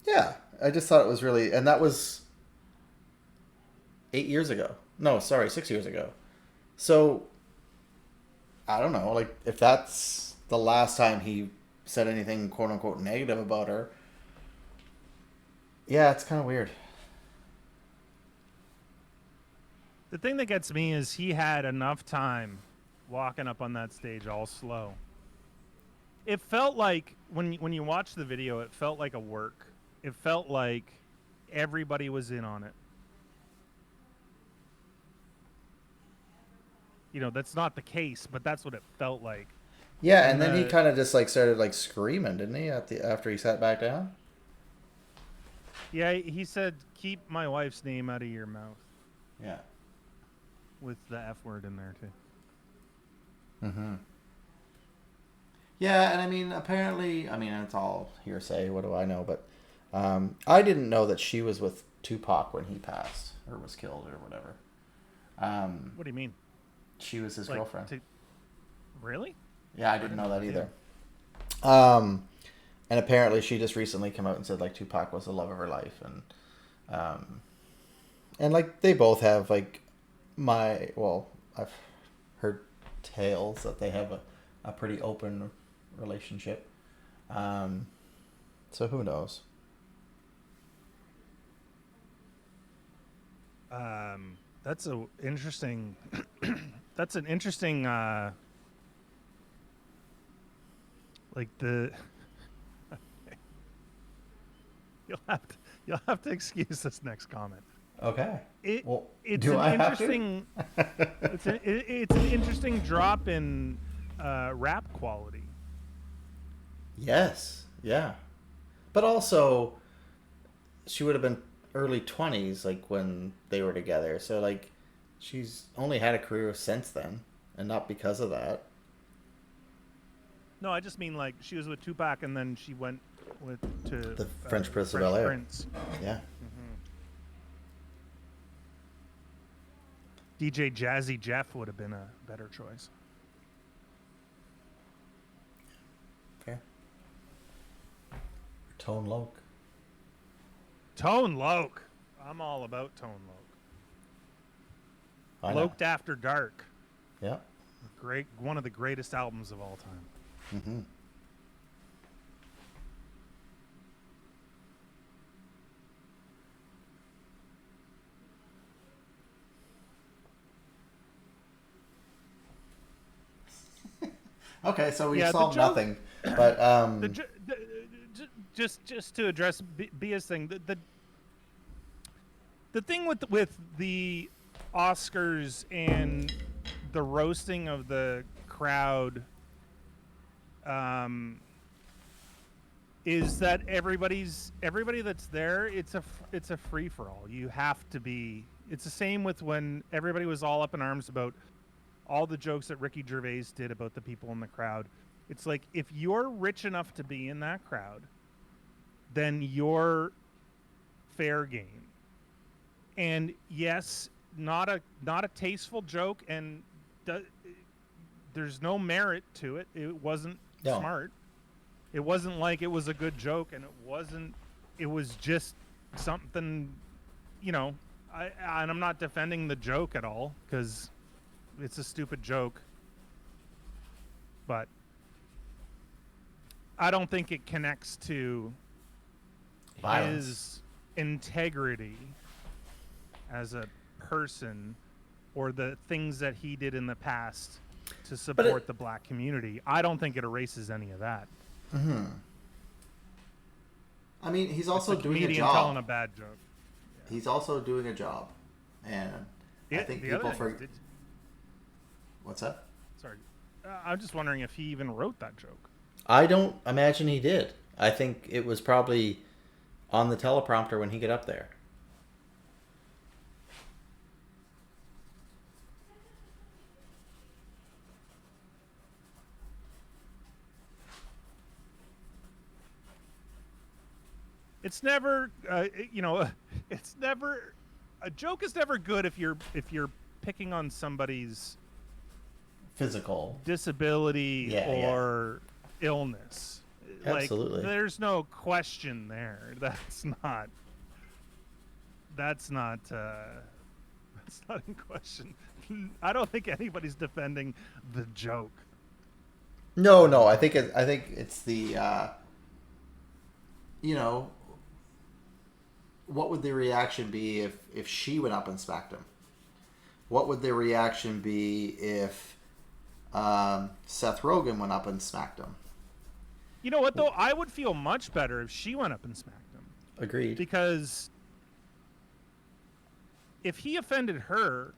yeah, I just thought it was really, and that was 8 years ago. No, sorry, 6 years ago. So I don't know, like if that's the last time he said anything quote unquote negative about her. Yeah, it's kind of weird. The thing that gets me is he had enough time walking up on that stage all slow. It felt like when you watch the video, it felt like a work. It felt like everybody was in on it. That's not the case, but that's what it felt like. Yeah, and then he kind of just like started like screaming, didn't he? After he sat back down. Yeah, he said, "Keep my wife's name out of your mouth." Yeah. With the F word in there too. Mm-hmm. Yeah, and I mean, apparently, it's all hearsay. What do I know? But I didn't know that she was with Tupac when he passed or was killed or whatever. What do you mean? She was his girlfriend. Really? Yeah, I didn't know that either. And apparently, she just recently came out and said like Tupac was the love of her life, and like they both have like I've heard tales that they have a pretty open relationship. So who knows? That's a interesting. That's an interesting. Like the. You'll have to excuse this next comment. Okay. It's do an I interesting. Have to? It's an interesting drop in rap quality. Yes. Yeah. But also, she would have been early 20s, like when they were together. So like, she's only had a career since then, and not because of that. No, I just mean like she was with Tupac, and then she went to the French Prince of Bel-Air. Prince. Yeah. DJ Jazzy Jeff would have been a better choice. Fair. Tone Loc. Tone Loc. I'm all about Tone Loc. Loked After Dark. Yeah. One of the greatest albums of all time. Mm-hmm. Okay, so we solved nothing, but just to address Bia's thing, the thing with the Oscars and the roasting of the crowd, is that everybody that's there, it's a free for all. You have to be. It's the same with when everybody was all up in arms about all the jokes that Ricky Gervais did about the people in the crowd. It's like, if you're rich enough to be in that crowd, then you're fair game. And yes, not a tasteful joke, and there's no merit to it. It wasn't smart. It wasn't like it was a good joke, and it was just something, and I'm not defending the joke at all, because it's a stupid joke, but I don't think it connects to violence. His integrity as a person, or the things that he did in the past to support the black community. I don't think it erases any of that. Mm-hmm. I mean, he's also doing a job. Telling a bad joke. Yeah. He's also doing a job, and I think people What's that? Sorry. I'm just wondering if he even wrote that joke. I don't imagine he did. I think it was probably on the teleprompter when he got up there. It's never, it's never, a joke is never good if you're picking on somebody's physical disability or illness. Like, Absolutely. there's no question there. That's not in question. I don't think anybody's defending the joke. No. I think it's the you know, what would the reaction be if she went up and smacked him? What would the reaction be if Seth Rogen went up and smacked him? You know what, though? I would feel much better if she went up and smacked him. Agreed. Because if he offended her,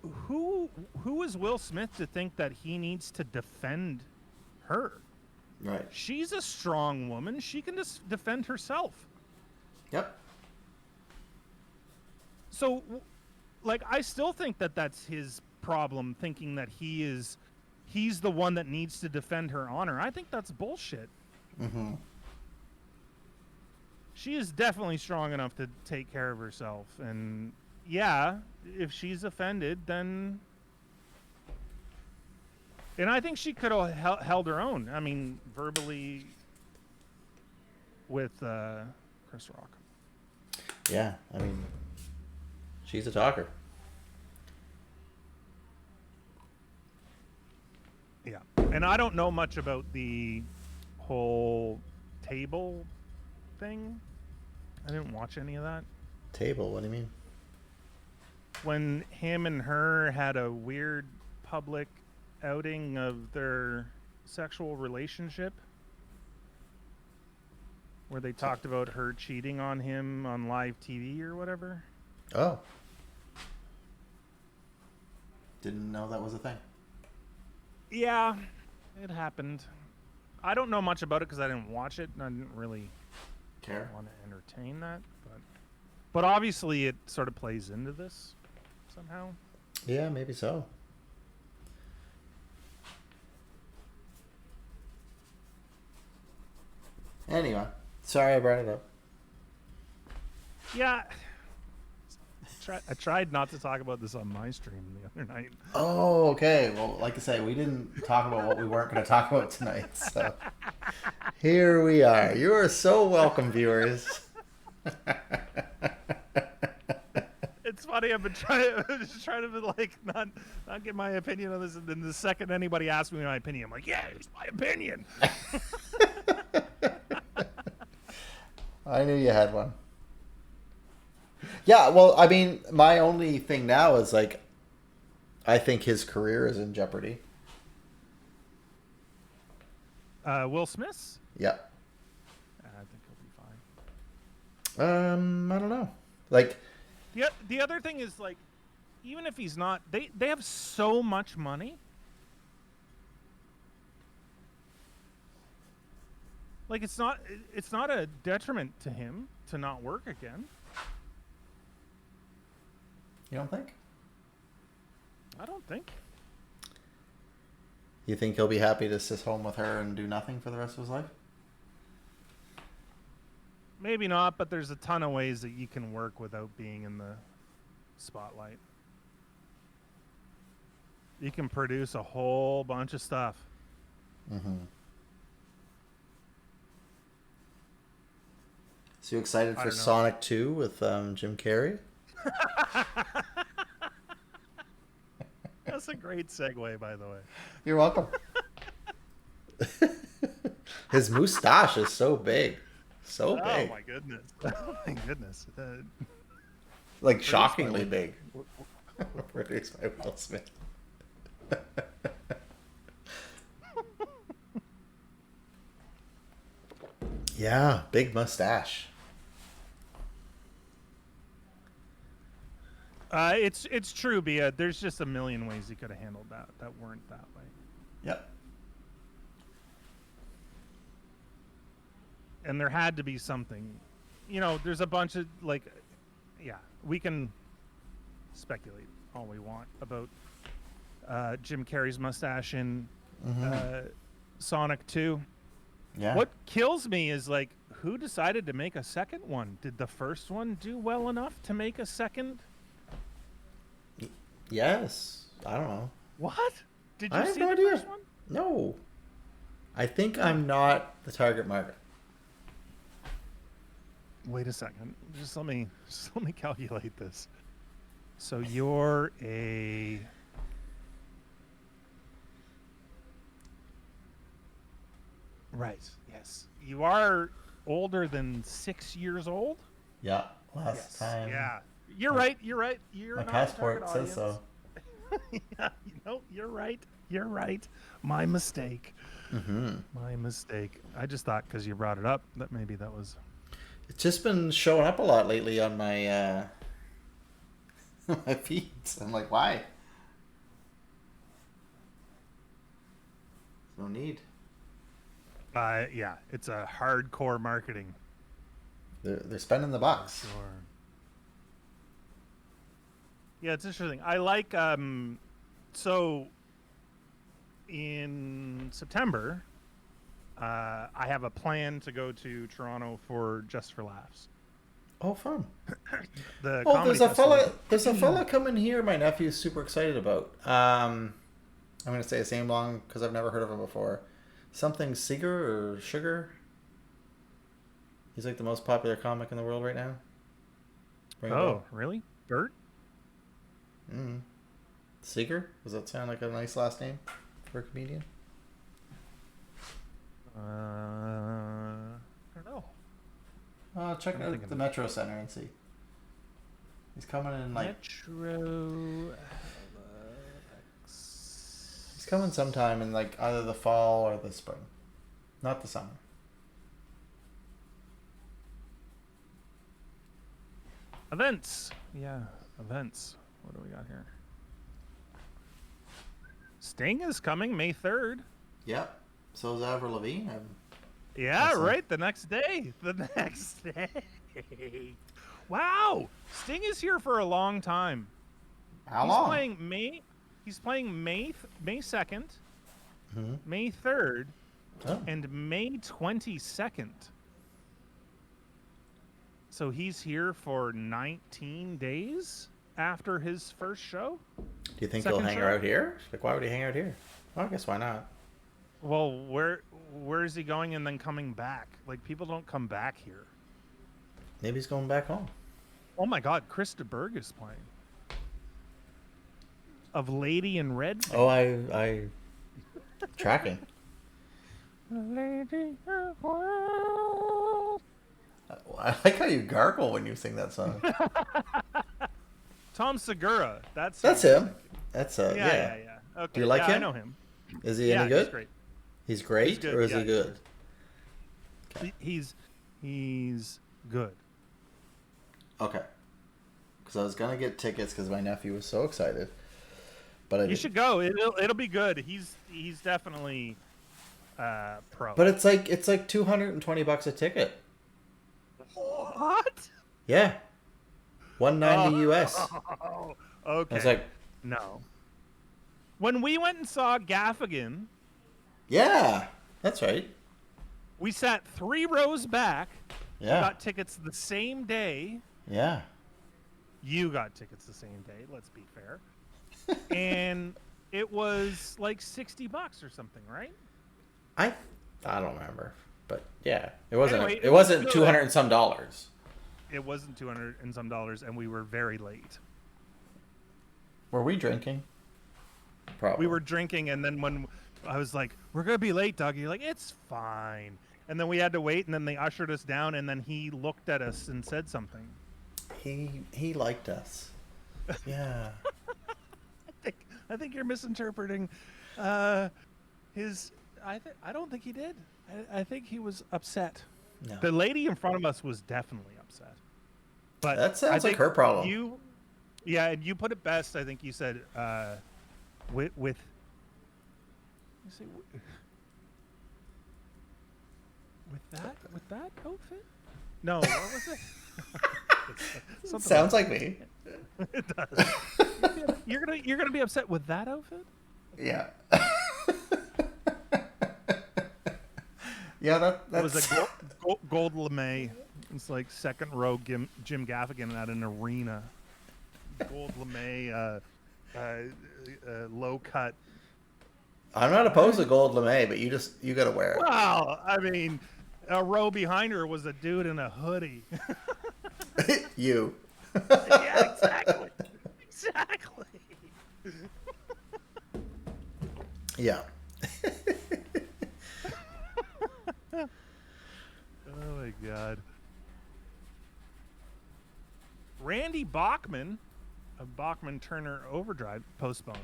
who is Will Smith to think that he needs to defend her? Right. She's a strong woman. She can just defend herself. Yep. So, like, I still think that that's his problem, thinking that he's the one that needs to defend her honor. I think that's bullshit. Mm-hmm. She is definitely strong enough to take care of herself. And yeah, if she's offended, then... And I think she could have held her own. I mean, verbally with Chris Rock. Yeah, I mean, she's a talker. Yeah. And I don't know much about the whole table thing. I didn't watch any of that. Table? What do you mean? When him and her had a weird public outing of their sexual relationship, where they talked about her cheating on him on live TV or whatever. Oh. Didn't know that was a thing. Yeah, it happened. I don't know much about it because I didn't watch it and I didn't really Care? want to entertain that. But obviously it sort of plays into this somehow. Yeah, maybe so. Anyway, sorry I brought it up. Yeah. I tried not to talk about this on my stream the other night. Oh, okay. Well, like I say, we didn't talk about what we weren't going to talk about tonight. So here we are. You are so welcome, viewers. It's funny. I've been just trying to like not get my opinion on this, and then the second anybody asks me my opinion, I'm like, yeah, it's my opinion. I knew you had one. Yeah, well, I mean, my only thing now is like, I think his career is in jeopardy. Will Smith's? Yep. I think he'll be fine. I don't know. Like, The other thing is, like, even if he's not, they have so much money. Like, it's not a detriment to him to not work again. you don't think? I don't think. You think he'll be happy to sit home with her and do nothing for the rest of his life? Maybe not, but there's a ton of ways that you can work without being in the spotlight. You can produce a whole bunch of stuff. Mm-hmm. So you excited for Sonic 2 with Jim Carrey? That's a great segue, by the way. You're welcome. His mustache is so big. So big. Oh, my goodness. Oh, my goodness. Like, shockingly big. Produced by Will Smith. Yeah, big mustache. It's true, Bia. There's just a million ways he could have handled that weren't that way. Yep. And there had to be something. You know, there's a bunch of, like, yeah, we can speculate all we want about Jim Carrey's mustache in Sonic 2. Yeah. What kills me is, like, who decided to make a second one? Did the first one do well enough to make a second? Yes. I don't know. What? Did I you have see no the idea. first one? No. I think I'm not the target market. Wait a second. Just let me calculate this. So you're a right. Yes, you are older than 6 years old. Yeah, last time. Yeah, you're right. You're right. You're My not passport the says target so. audience. Yeah, you're right. You're right. My mistake. Mm-hmm. My mistake. I just thought because you brought it up that maybe that was. It's just been showing up a lot lately on my my feeds. I'm like, why? No need. Yeah, it's a hardcore marketing. They're spending the bucks. Sure. Yeah, it's interesting. I like so in September, I have a plan to go to Toronto for Just for Laughs. Oh, fun. The Oh, comedy there's a fella. festival. There's a fella coming here. My nephew's super excited about. I'm gonna say his name wrong because I've never heard of him before. Something Seeger or Sugar. He's like the most popular comic in the world right now. Ring a Oh, bell? really? Bert? Mm. Seeger? Does that sound like a nice last name for a comedian? I don't know. Check I'm out thinking the of- Metro Center and see. He's coming in like Metro. he's coming sometime in like either the fall or the spring, not the summer. Events. Yeah, events. What do we got here? Sting is coming May 3rd. Yep. So is Avril Lavigne. Yeah, Awesome. right. The next day. The next day. Wow. Sting is here for a long time. How He's long? playing May. He's playing May 2nd, Mm-hmm. May 3rd, Oh. and May 22nd. So he's here for 19 days after his first show. Do you think Second he'll hang show? out here? Like, why would he hang out here? Well, I guess why not? Well, where is he going and then coming back? Like, people don't come back here. Maybe he's going back home. Oh my God, Chris de Burgh is playing. Of Lady in Red. Oh, I tracking. Lady in Red. I like how you gargle when you sing that song. Tom Segura. That's him. That's Yeah. yeah. Okay. Do you like yeah, him? I know him. Is he Yeah, any good? he's great. He's great, He's good, or is yeah, he good? He's good. Okay. Because I was gonna get tickets because my nephew was so excited, but I You didn't. should go. It'll be good. He's definitely pro. But it's like $220 a ticket. What? Yeah. $190 US. Oh, okay. I was like, no. When we went and saw Gaffigan, yeah, that's right. we sat 3 rows back. Yeah. Got tickets the same day. Yeah. You got tickets the same day. Let's be fair. And it was like $60 or something, right? I don't remember, but yeah, it wasn't. Anyway, it wasn't good. 200 and some dollars. It wasn't 200 and some dollars, and we were very late. Were we drinking? Probably. We were drinking, and then when I was like, "We're gonna be late, Doug," you're like, "It's fine." And then we had to wait, and then they ushered us down, and then he looked at us and said something. He liked us. Yeah. I think you're misinterpreting his. I don't think he did. I think he was upset. No. The lady in front of us was definitely upset. But That sounds I like think her problem. And you put it best. I think you said with. You say, with that outfit? No, what was it? Something Sounds like me. it does. You're gonna be upset with that outfit? Yeah. Yeah, It that's was a gold lame. It's like second row Jim Gaffigan at an arena. Gold lame, low cut I'm not opposed to gold lame, but you gotta wear Well, I mean, a row behind her was a dude in a hoodie. it. You. Yeah, exactly. Exactly. Yeah. Oh my god. Randy Bachman of Bachman Turner Overdrive postponed.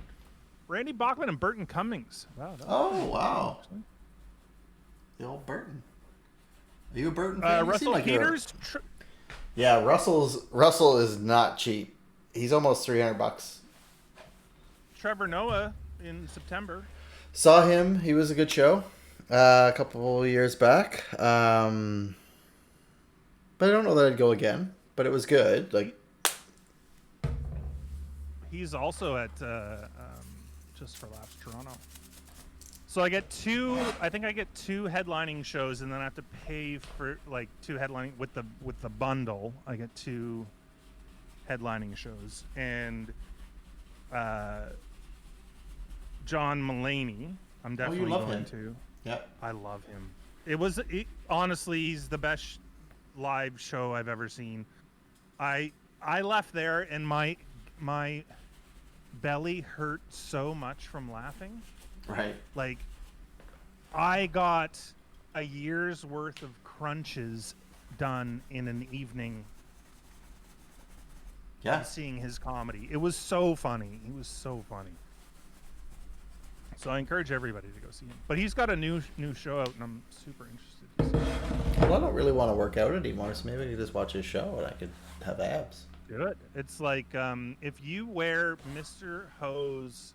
Randy Bachman and Burton Cummings. Wow. That was Oh wow, actually. the old Burton. Are you a Burton fan? You seem Russell like you're. Peters. Yeah, Russell is not cheap. He's almost $300. Trevor Noah in September. Saw him. He was a good show. A couple of years back. But I don't know that I'd go again. But it was good. Like, He's also at Just for Laughs Toronto. So I get two. I think I get two headlining shows, and then I have to pay for like two headlining with the bundle. I get two headlining shows, and John Mulaney. I'm definitely love going him. to. yep. I love him. Honestly, he's the best live show I've ever seen. I left there and my belly hurt so much from laughing. Right. Like, I got a year's worth of crunches done in an evening Yeah. seeing his comedy. It was so funny. He was so funny. So I encourage everybody to go see him. But he's got a new show out, and I'm super interested to see it. Well, I don't really want to work out anymore, so maybe I could just watch his show and I could have abs. Do it. It's like if you wear Mr. Ho's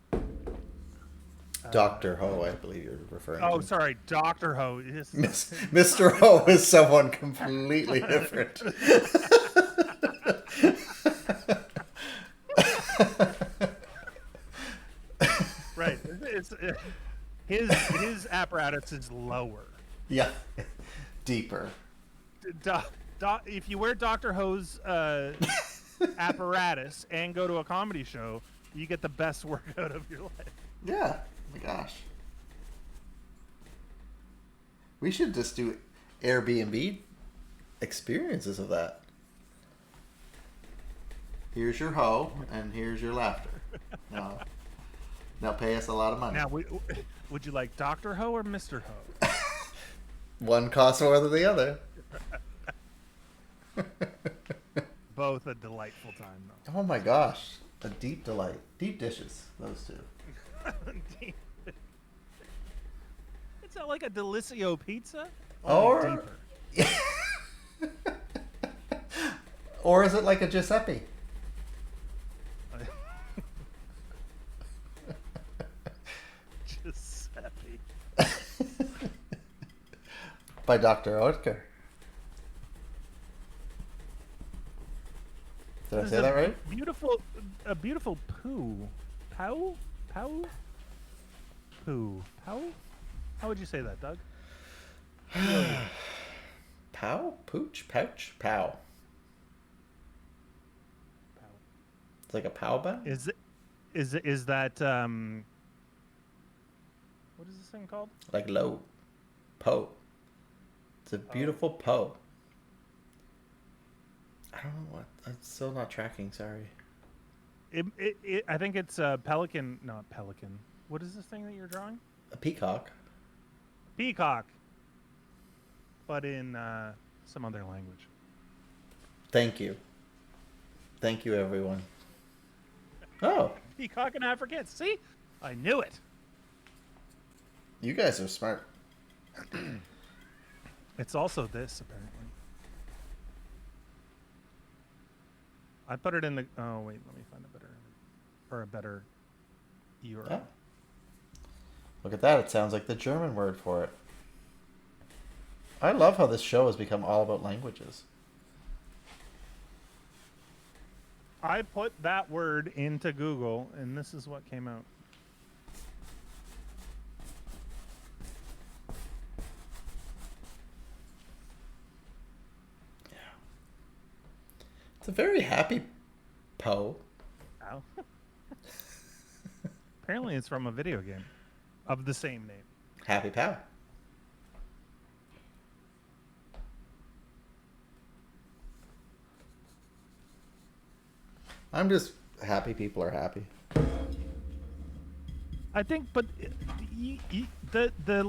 Dr. Ho, I believe you're referring to. Oh, sorry, Dr. Ho. Mr. Ho is someone completely different. Right. His apparatus is lower. Yeah. Deeper. If you wear Dr. Ho's apparatus and go to a comedy show, you get the best workout of your life. Yeah. Oh my gosh. We should just do Airbnb experiences of that. Here's your hoe, and here's your laughter. Now pay us a lot of money. Now, would you like Dr. Ho or Mr. Ho? One costs more than the other. Both a delightful time, though. Oh my gosh. A deep delight. Deep dishes, those two. It's not like a Delicio's pizza. Or Deeper. or is it like a Giuseppe? Giuseppe. By Dr. Oetker. Did I say that right? A beautiful poo. Pow? Pow? Poo. Pow? How would you say that, Doug? Pow? Pooch? Pouch? Pow. Pow. It's like a pow bun? Is that what is this thing called? Like low. Po. It's a beautiful po. I don't know what. I'm still not tracking, sorry. I think it's a pelican, not pelican. What is this thing that you're drawing? A peacock. Peacock. But in some other language. Thank you. Thank you, everyone. Oh. Peacock in Afrikaans. See? I knew it. You guys are smart. It's also this, apparently. I put it in the... Oh, wait. Let me find a better URL. Oh. Look at that. It sounds like the German word for it. I love how this show has become all about languages. I put that word into Google, and this is what came out. It's a very happy po. Ow. Apparently it's from a video game. of the same name. Happy Pow. I'm just happy people are happy. I think, but the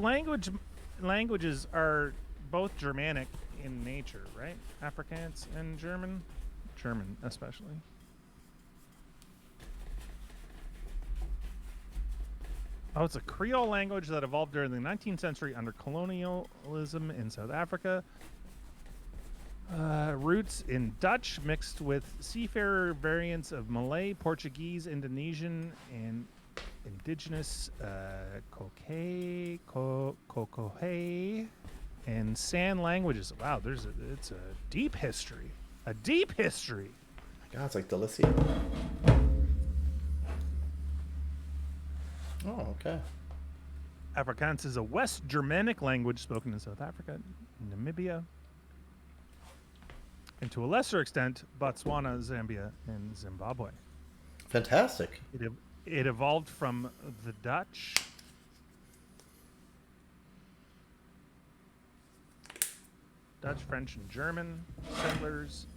languages are both Germanic in nature, right? Afrikaans and German especially. Oh, it's a Creole language that evolved during the 19th century under colonialism in South Africa. Roots in Dutch mixed with seafarer variants of Malay, Portuguese, Indonesian, and indigenous Kokohe, and San languages. Wow, it's a deep history. A deep history. God, it's like Delicia. Oh, okay. Afrikaans is a West Germanic language spoken in South Africa, Namibia, and to a lesser extent, Botswana, Zambia, and Zimbabwe. Fantastic. It evolved from the Dutch. Dutch, French, and German settlers.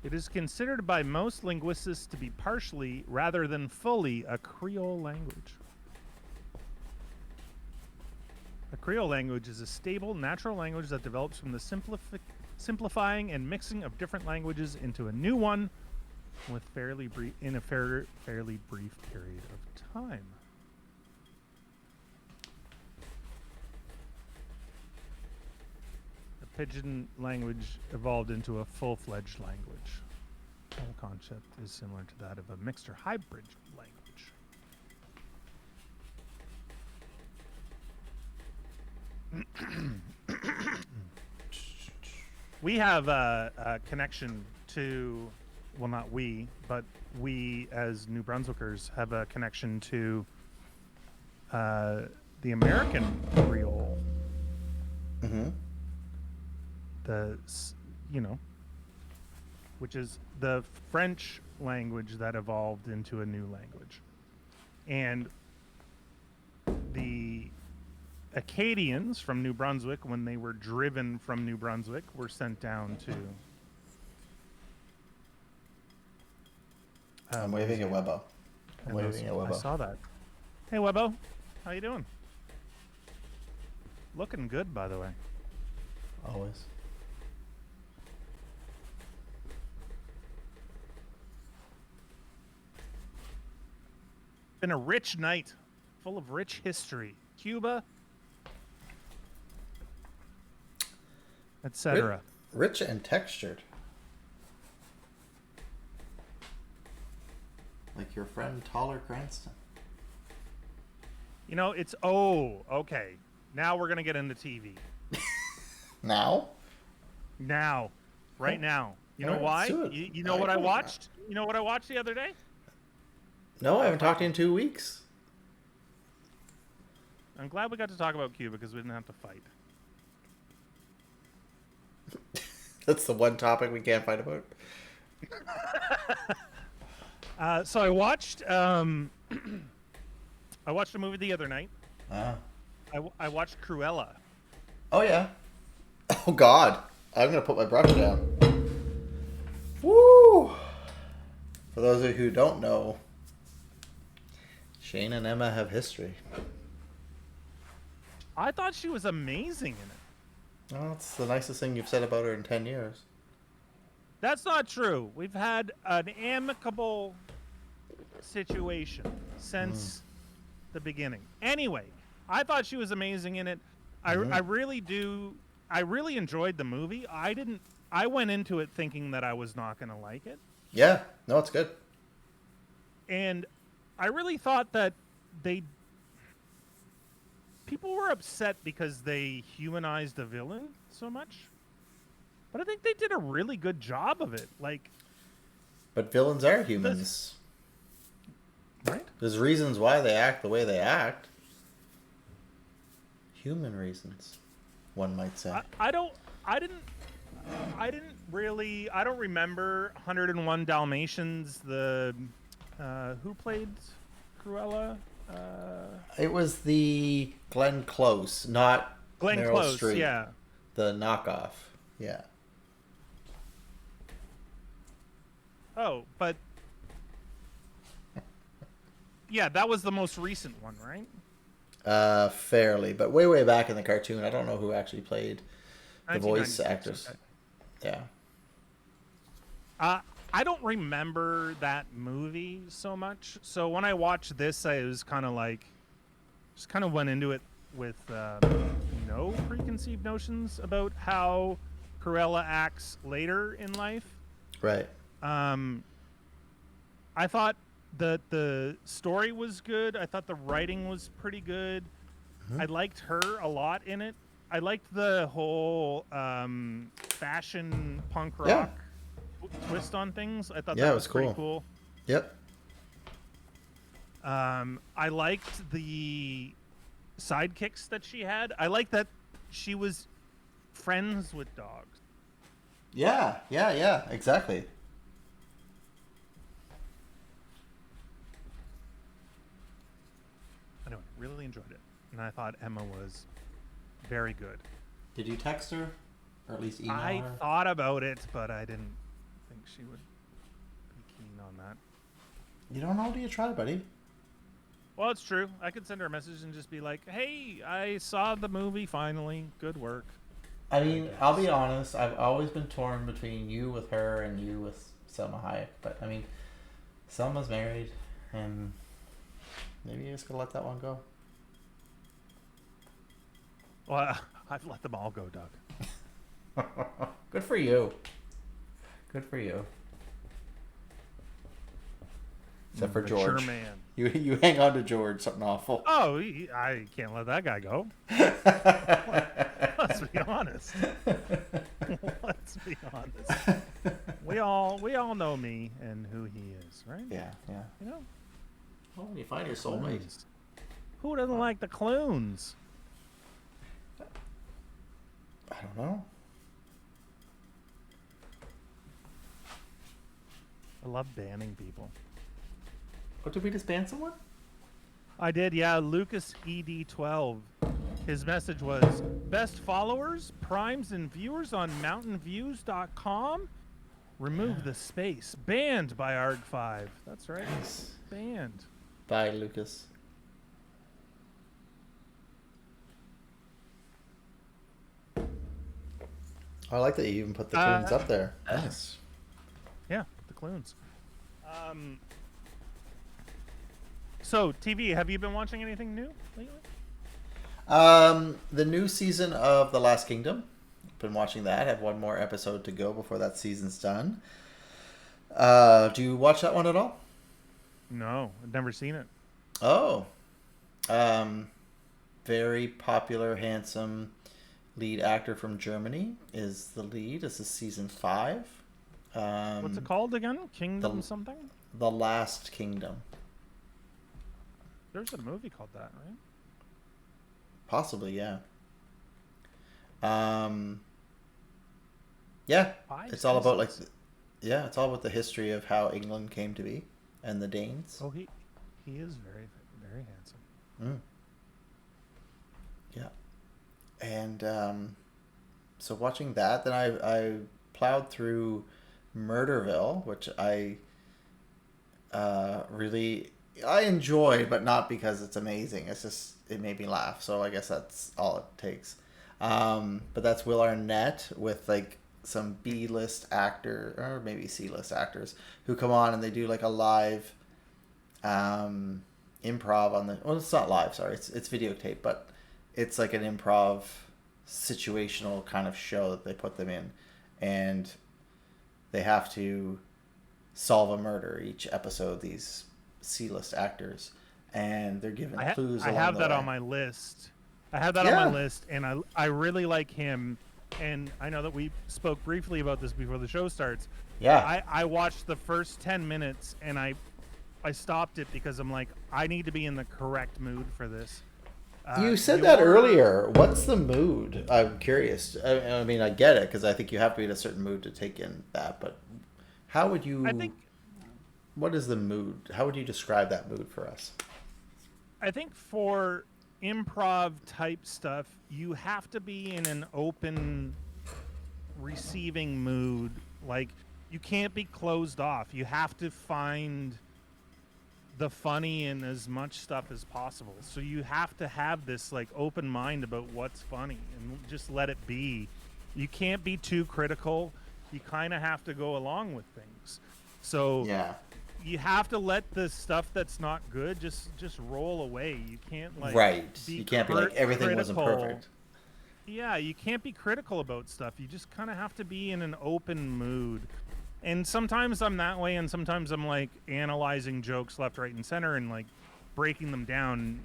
It is considered by most linguists to be partially, rather than fully, a Creole language. A Creole language is a stable, natural language that develops from the simplifying and mixing of different languages into a new one with fairly brief period of time. The Pidgin language evolved into a full-fledged language. The concept is similar to that of a mixed or hybrid language. We have a connection to, well, not we, but we as New Brunswickers have a connection to the American Creole. Mm-hmm. Which is the French language that evolved into a new language. And the Acadians from New Brunswick, when they were driven from New Brunswick, were sent down to... I'm waving at Webbo. I saw that. Hey, Webbo. How you doing? Looking good, by the way. Always. Been a rich night, full of rich history. Cuba, etc. Rich and textured. Like your friend Taller Cranston. You know, it's... Oh, okay. Now we're going to get into TV. Now? Now. Right now. You know All right, why? You know what I watched? You know what I watched the other day? No, I haven't talked to you in 2 weeks. I'm glad we got to talk about Cuba because we didn't have to fight. That's the one topic we can't fight about. So I watched I watched a movie the other night. I watched Cruella. Oh, yeah. Oh, God. I'm going to put my brush down. Woo! For those of you who don't know, Shane and Emma have history. I thought she was amazing in it. Well, that's the nicest thing you've said about her in 10 years. That's not true. We've had an amicable situation since the beginning. Anyway, I thought she was amazing in it. I really do. I really enjoyed the movie. I went into it thinking that I was not going to like it. Yeah. No, it's good. And I really thought that people were upset because they humanized the villain so much. But I think they did a really good job of it. But villains are humans. Right? There's reasons why they act the way they act. Human reasons, one might say. I I don't remember 101 Dalmatians. Who played Cruella? It was the Glenn Close, not Glenn Meryl Close. Streep. Yeah. The knockoff. Yeah. Oh, but yeah, that was the most recent one, right? Fairly, but way back in the cartoon. I don't know who actually played the voice 1996, actors. okay. Yeah. I don't remember that movie so much. So when I watched this, I was kind of like, just kind of went into it with no preconceived notions about how Cruella acts later in life. Right. I thought the story was good. I thought the writing was pretty good. Mm-hmm. I liked her a lot in it. I liked the whole fashion punk rock twist on things. I thought that was pretty cool. Yep. I liked the sidekicks that she had. I liked that she was friends with dogs. Yeah, exactly. Anyway, really enjoyed it. And I thought Emma was very good. Did you text her? Or at least email her? I thought about it, but I didn't think she would be keen on that. You don't know till you try, buddy. Well, it's true. I could send her a message and just be like, hey, I saw the movie finally. Good work. I mean, I'll be honest. I've always been torn between you with her and you with Selma Hayek. But, I mean, Selma's married, and maybe you just gotta let that one go. Well, I've let them all go, Doug. Good for you. Good for you. Except for George. Mature man. You hang on to George, something awful. Oh, I can't let that guy go. Let's be honest. Let's be honest. We all know me and who he is, right? Yeah. You know? Well, when you find your soulmate. Who doesn't like the clones? I don't know. I love banning people. Oh, did we just ban someone? I did, yeah. Lucas ED12. His message was, best followers, primes, and viewers on mountainviews.com. Remove the space. Banned by ARG5. That's right. Nice. Banned. Bye, Lucas. I like that you even put the tunes up there. Nice. Yeah, the clones. So, TV, have you been watching anything new lately? The new season of The Last Kingdom. Been watching that. Have one more episode to go before that season's done. Do you watch that one at all? No, I've never seen it. Oh. Very popular, handsome lead actor from Germany is the lead. This is season 5. What's it called again? Kingdom something? The Last Kingdom. There's a movie called that, right? Possibly, yeah. Yeah, it's all about it's all about the history of how England came to be and the Danes. Oh, he is very, very handsome. Yeah, and so watching that, then I plowed through Murderville, which I really enjoyed, but not because it's amazing. It's just it made me laugh, so I guess that's all it takes. But that's Will Arnett with like some B-list actor or maybe C-list actors who come on and they do like a live improv on the it's not live, sorry, it's videotape, but it's like an improv situational kind of show that they put them in, and they have to solve a murder each episode, these C-list actors, and they're given clues. I have that on my list. I have that on my list, and I really like him. And I know that we spoke briefly about this before the show starts. Yeah. I watched the first 10 minutes, and I stopped it because I'm like, I need to be in the correct mood for this. You said that Your earlier. What's the mood? I'm curious. I mean, I get it because I think you have to be in a certain mood to take in that. But how would I you? think What is the mood? How would you describe that mood for us? I think for improv type stuff, you have to be in an open receiving mood. Like you can't be closed off. You have to find the funny in as much stuff as possible. So you have to have this like open mind about what's funny and just let it be. You can't be too critical. You kind of have to go along with things. So Yeah. you have to let the stuff that's not good just roll away. You can't like Right. be You can't be like everything wasn't critical. perfect. Yeah, you can't be critical about stuff. You just kind of have to be in an open mood. And sometimes I'm that way, and sometimes I'm like analyzing jokes left, right, and center and like breaking them down.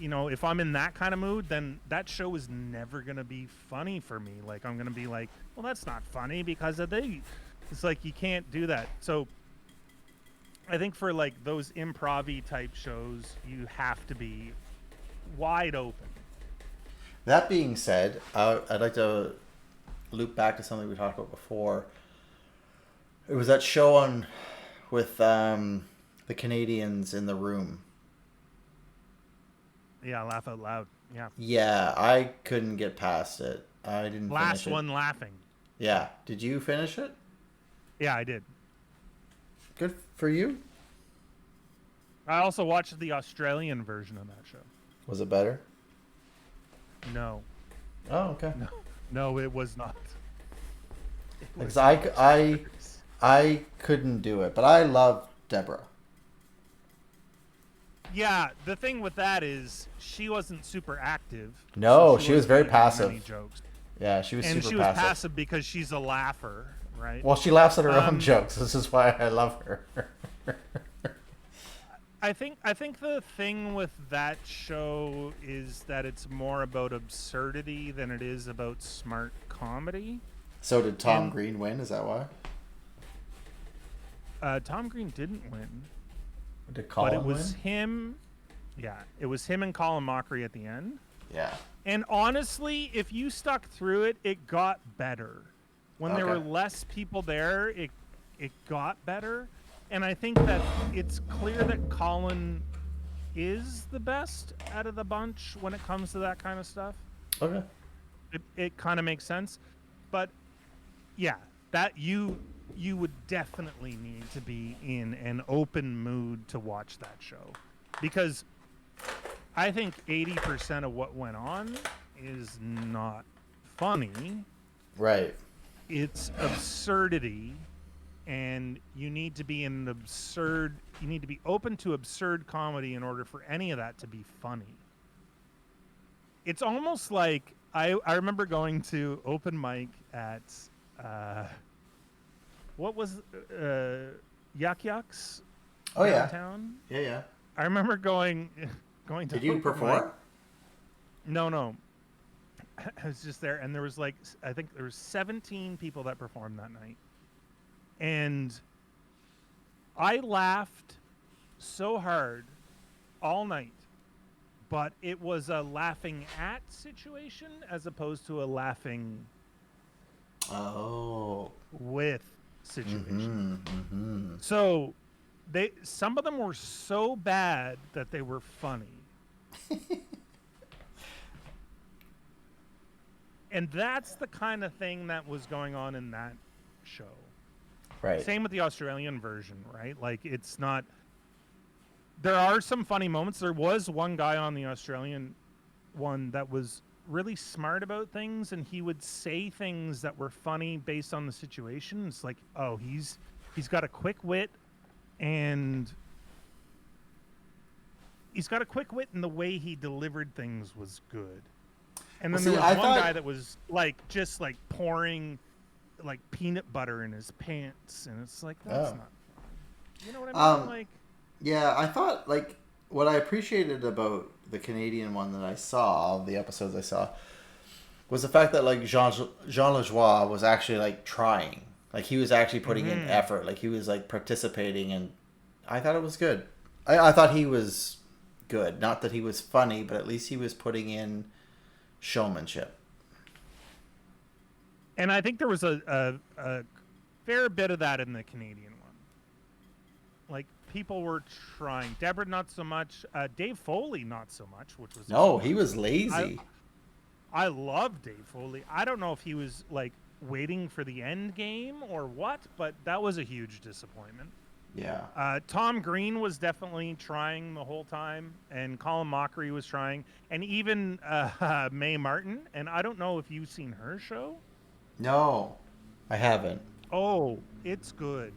You know, if I'm in that kind of mood, then that show is never going to be funny for me. Like, I'm going to be like, well, that's not funny because of the. It's like you can't do that. So I think for like those improv-y type shows, you have to be wide open. That being said, I'd like to loop back to something we talked about before. It was that show on with the Canadians in the room. Yeah, laugh out loud. Yeah. Yeah, I couldn't get past it. I didn't Last finish it. one laughing. Yeah. Did you finish it? Yeah, I did. Good for you. I also watched the Australian version of that show. Was it better? No. Oh, okay. No, it was not. Because I couldn't do it, but I love Deborah. Yeah, the thing with that is she wasn't super active. No, so she was wasn't very making passive. many jokes. Yeah, she was And super she was passive. passive because she's a laugher, right? Well, she laughs at her own jokes. This is why I love her. I think the thing with that show is that it's more about absurdity than it is about smart comedy. So did Tom Green win? Is that why? Tom Green didn't win. Did Colin But it was win? him. Yeah, it was him and Colin Mockery at the end. Yeah. And honestly, if you stuck through it, it got better. When there were less people there, it got better. And I think that it's clear that Colin is the best out of the bunch when it comes to that kind of stuff. Okay. It kind of makes sense. But yeah, that you would definitely need to be in an open mood to watch that show. Because I think 80% of what went on is not funny. Right. It's absurdity, and you need to be in you need to be open to absurd comedy in order for any of that to be funny. It's almost like I remember going to open mic at what was Yuck Yucks Oh yeah. downtown? Yeah. I remember going to Did you open perform? mic. No. I was just there, and there was I think there was 17 people that performed that night. And I laughed so hard all night, but it was a laughing at situation as opposed to a laughing with situation. So some of them were so bad that they were funny. And that's the kind of thing that was going on in that show. Right. Same with the Australian version, right? Like, it's not... There are some funny moments. There was one guy on the Australian one that was really smart about things, and he would say things that were funny based on the situation. It's like, oh, he's got a quick wit, and the way he delivered things was good. And then there was one guy that was just pouring peanut butter in his pants, and it's like, that's not fun. You know what I mean? Yeah, I thought what I appreciated about the Canadian one that I saw, all the episodes I saw, was the fact that Jean Lajoie was actually trying, he was actually putting in effort, he was participating, and I thought it was good. I thought he was good. Not that he was funny, but at least he was putting in showmanship. And I think there was a fair bit of that in the Canadian one. Like, people were trying. Deborah, not so much. Dave Foley, not so much, which was... No, he was lazy. I love Dave Foley. I don't know if he was, like, waiting for the end game or what, but that was a huge disappointment. Yeah. Tom Green was definitely trying the whole time, and Colin Mockery was trying, and even Mae Martin. And I don't know if you've seen her show. No, I haven't. Oh, it's good.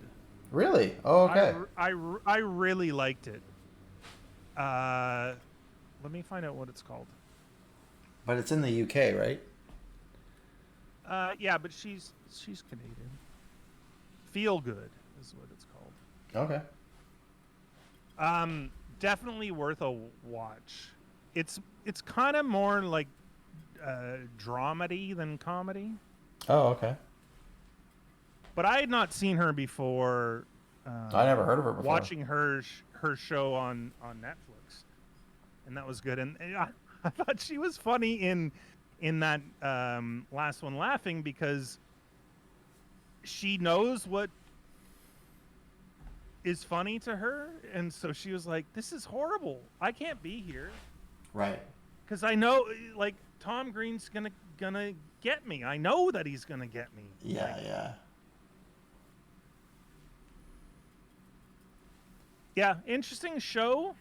Really? Oh, okay. I really liked it. Let me find out what it's called. But it's in the UK, right? Yeah, but she's Canadian. Feel Good is what it's called. Okay. Definitely worth a watch. It's kind of more like dramedy than comedy. Oh, okay. But I had not seen her before. I never heard of her before. Watching her show on Netflix, and that was good. And I thought she was funny in that last one, laughing because she knows what is funny to her, and so she was like, "This is horrible. I can't be here." Right. Because I know, like, Tom Green's gonna get me. I know that he's gonna get me. Yeah, like, yeah. Yeah, interesting show.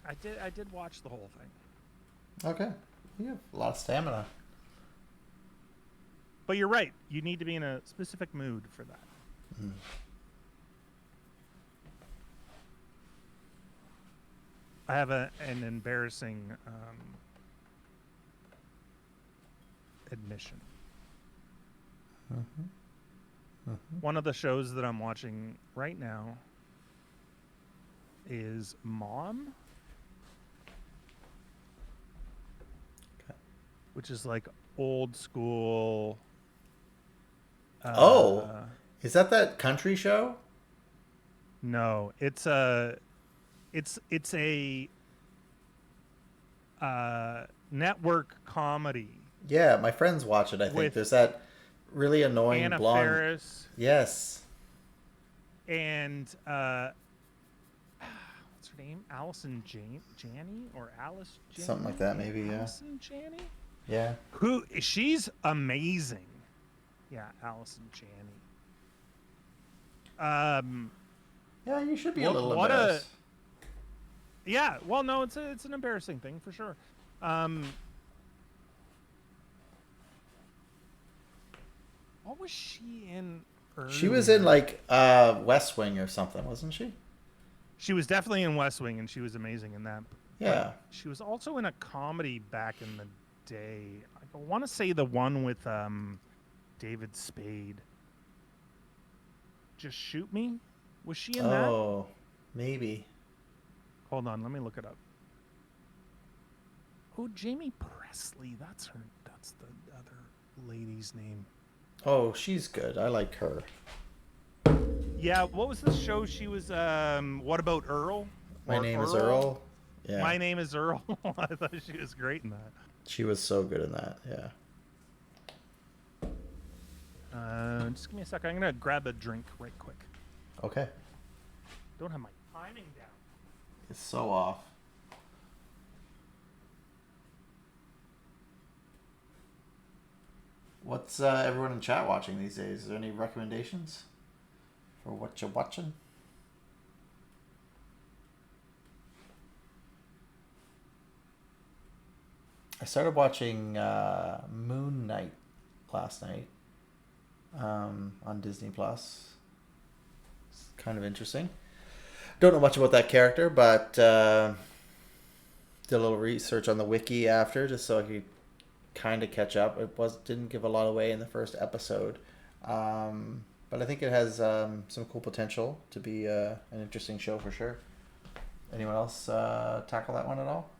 I did watch the whole thing. Okay. You have a lot of stamina. But you're right. You need to be in a specific mood for that. Mm. I have an embarrassing admission. Mm-hmm. Mm-hmm. One of the shows that I'm watching right now is Mom. Okay. Which is like old school. Is that country show? No, it's a network comedy. Yeah, my friends watch it. I think there's that really annoying Anna blonde. Faris. Yes. And what's her name? Allison Janney or Alice Janney? Something like that, maybe. Yeah. Allison Janney. Yeah. She's amazing. Yeah, Allison Janney. Yeah, you should be a little embarrassed. Yeah, well, no, it's an embarrassing thing for sure. What was she in earlier? She was in like West Wing or something, wasn't she? She was definitely in West Wing, and she was amazing in that. Yeah. But she was also in a comedy back in the day. I want to say the one with David Spade. Just Shoot Me? Was she in that? Oh, maybe. Hold on, let me look it up. Oh, Jamie Presley. That's the other lady's name. Oh, she's good. I like her. Yeah, what was the show she was What About Earl? My Name is Earl. Yeah. My Name is Earl. I thought she was great in that. She was so good in that, yeah. Just give me a second. I'm going to grab a drink right quick. Okay. Don't have my timing down. It's so off. What's everyone in chat watching these days? Is there any recommendations for what you're watching? I started watching Moon Knight last night on Disney Plus. It's kind of interesting. Don't know much about that character, but did a little research on the wiki after, just so I could kind of catch up. It didn't give a lot away in the first episode, but I think it has some cool potential to be an interesting show for sure. Anyone else tackle that one at all?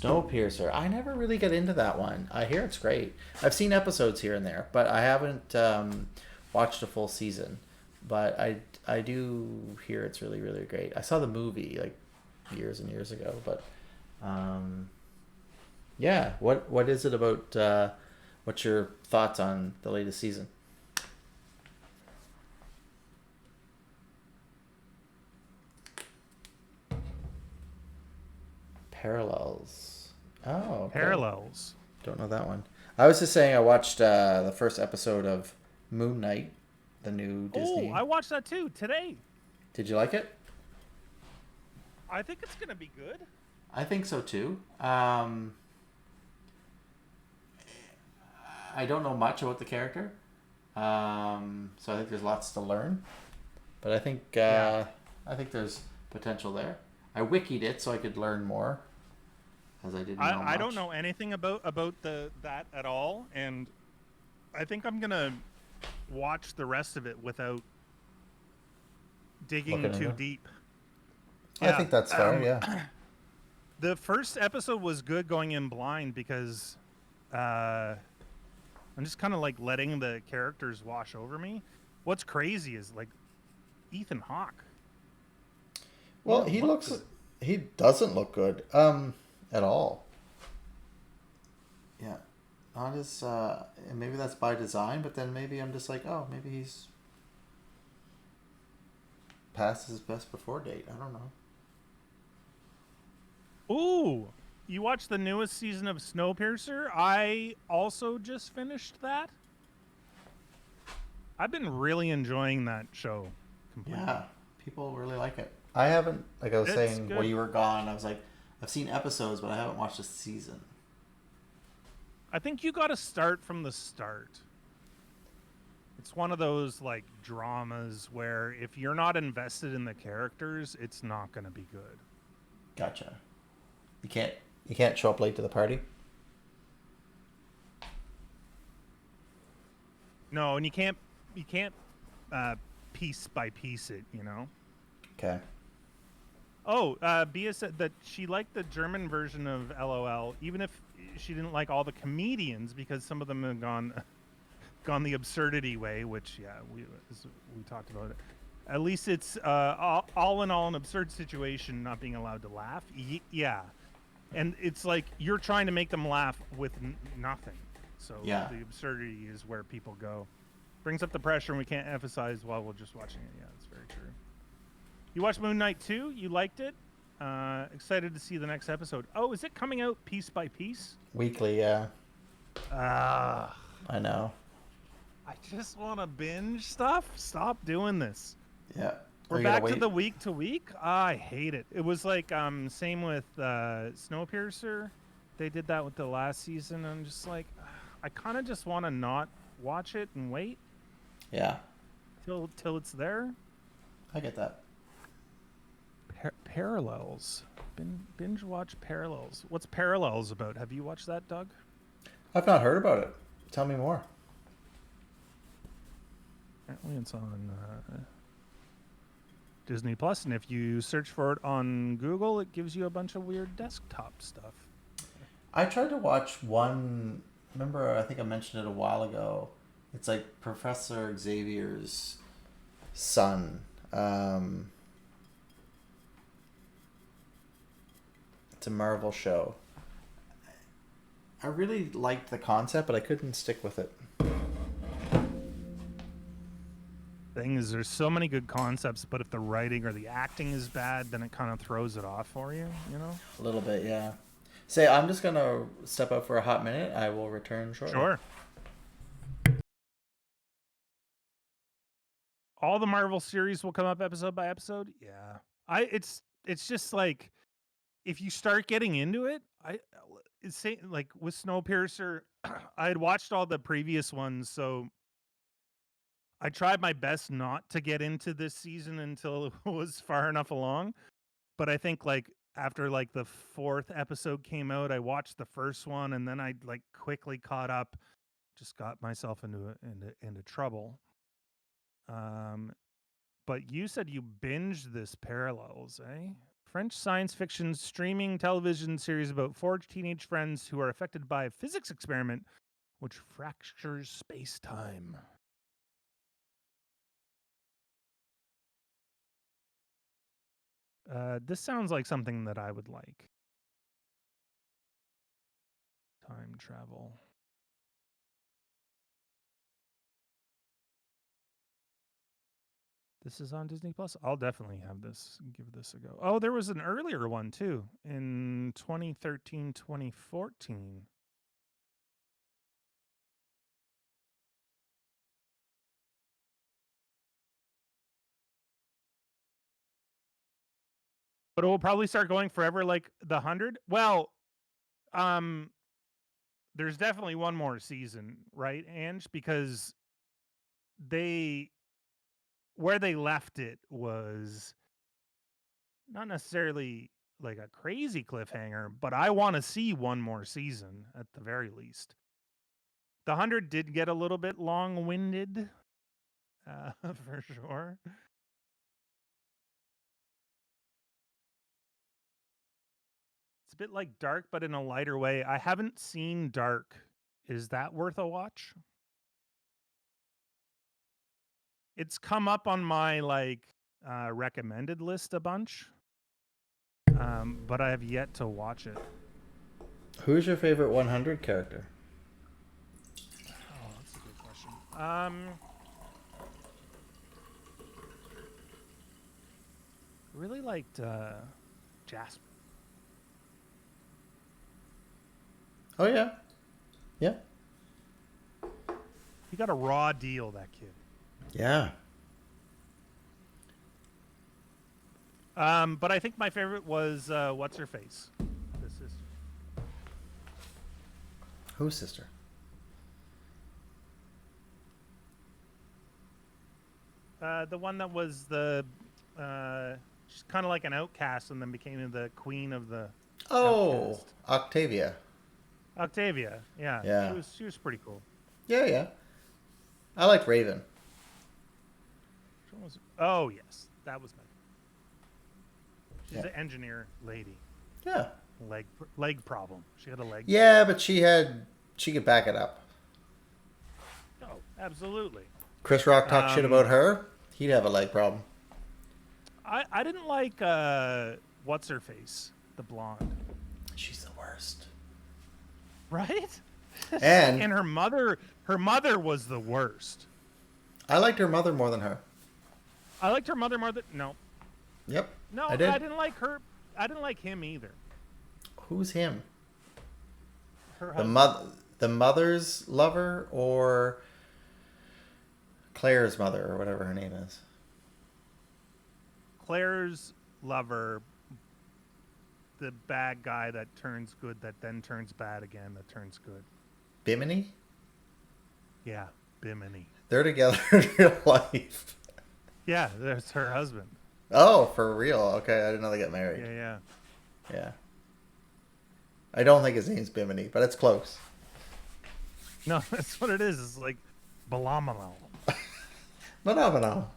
Snowpiercer. I never really get into that one. I hear it's great. I've seen episodes here and there, but I haven't watched a full season. But I do hear it's really really great. I saw the movie like years and years ago, but um, yeah. What is it about? What's your thoughts on the latest season? Parallels. Oh, okay. Parallels. Don't know that one. I was just saying I watched the first episode of Moon Knight, the new Oh, Disney. I watched that too today. Did you like it? I think it's gonna be good. I think so too. I don't know much about the character, so I think there's lots to learn. But Yeah. I think there's potential there. I wikied it so I could learn more, as I didn't know I don't much. know anything about the that at all, and I think I'm gonna watch the rest of it without digging Looking into too it. deep. I Yeah. think that's fair. Yeah. The first episode was good going in blind because uh, I'm just kind of like letting the characters wash over me. What's crazy is like Ethan Hawke. He Well, didn't look good. he doesn't look good at all. Yeah. Not as and maybe that's by design, but then maybe I'm just like, oh, maybe he's past his best before date. I don't know. Ooh, you watched the newest season of Snowpiercer? I also just finished that. I've been really enjoying that show Yeah, completely. people really like it. I haven't, like I was It's saying while good. you were gone, I was like, I've seen episodes, but I haven't watched a season. I think you got to start from the start. It's one of those like dramas where if you're not invested in the characters, it's not going to be good. Gotcha. You can't you can't show up late to the party. No, and you can't piece by piece it, you know. Okay. Oh, Bia said that she liked the German version of LOL, even if she didn't like all the comedians because some of them have gone the absurdity way, which yeah, we talked about it. At least it's all in all an absurd situation, not being allowed to laugh. Yeah, and it's like you're trying to make them laugh with nothing. So Yeah. the absurdity is where people go. Brings up the pressure, and we can't emphasize while we're just watching it. Yeah, that's very true. You watched Moon Knight 2? You liked it? Excited to see the next episode. Oh, is it coming out piece by piece? Weekly, yeah. Ah, I know. I just want to binge stuff. Stop doing this. Yeah. Or We're you gotta back to wait. the week to week. I hate it. It was like same with Snowpiercer. They did that with the last season. I'm just like, I kind of just want to not watch it and wait Yeah. till it's there. I get that. Parallels. Binge watch Parallels. What's Parallels about? Have you watched that, Doug? I've not heard about it. Tell me more. Apparently, it's on Disney Plus, and if you search for it on Google, it gives you a bunch of weird desktop stuff. I tried to watch one. Remember, I think I mentioned it a while ago. It's like Professor Xavier's son. It's a Marvel show. I really liked the concept, but I couldn't stick with it. Thing is, there's so many good concepts, but if the writing or the acting is bad, then it kind of throws it off for you. You know? A little bit, yeah. Say, I'm just gonna step out for a hot minute. I will return shortly. Sure. All the Marvel series will come up episode by episode. Yeah. It's just like if you start getting into it, it's like with Snowpiercer, I had watched all the previous ones, so I tried my best not to get into this season until it was far enough along. But I think like after like the fourth episode came out, I watched the first one and then I like quickly caught up. Just got myself into trouble. Um, but you said you binged this Parallels, eh? French science fiction streaming television series about 4 teenage friends who are affected by a physics experiment which fractures space-time. This sounds like something that I would like. Time travel. This is on Disney Plus. I'll definitely give this a go. Oh, there was an earlier one too in 2013, 2014. But it will probably start going forever like the 100. Well, there's definitely one more season, right, Ange? Because where they left it was not necessarily like a crazy cliffhanger, but I want to see one more season at the very least. The 100 did get a little bit long-winded, for sure. It's a bit like Dark, but in a lighter way. I haven't seen Dark. Is that worth a watch? It's come up on my recommended list a bunch, but I have yet to watch it. Who's your favorite 100 character? Oh, that's a good question. Really liked Jasper. Oh yeah, yeah, He got a raw deal, that kid. yeah. But I think my favorite was what's her face, the sister. Whose sister? The one that was she's kind of like an outcast and then became the queen of the. Oh, outcast. Octavia. Octavia, yeah. Yeah. She was pretty cool. Yeah, yeah. I like Raven. Which one was it? Oh yes, that was my. She's Yeah. an engineer lady. Yeah. Leg problem. She had a leg. Yeah, but she could back it up. Oh, absolutely. Chris Rock talked shit about her. He'd have a leg problem. I didn't like what's her face, the blonde. She's the worst. Right? And her mother was the worst. I liked her mother more than her. I liked her mother more than no. Yep. No, I did. I didn't like her. I didn't like him either. Who's him? Her The mother's lover or Claire's mother or whatever her name is. Claire's lover, the bad guy that turns good, that then turns bad again, that turns good. Bimini? Yeah, Bimini. They're together in real life. Yeah, that's her husband. Oh, for real? Okay, I didn't know they got married. Yeah. Yeah. I don't think his name's Bimini, but it's close. No, that's what it is. It's like Balomalo. Phenomenal.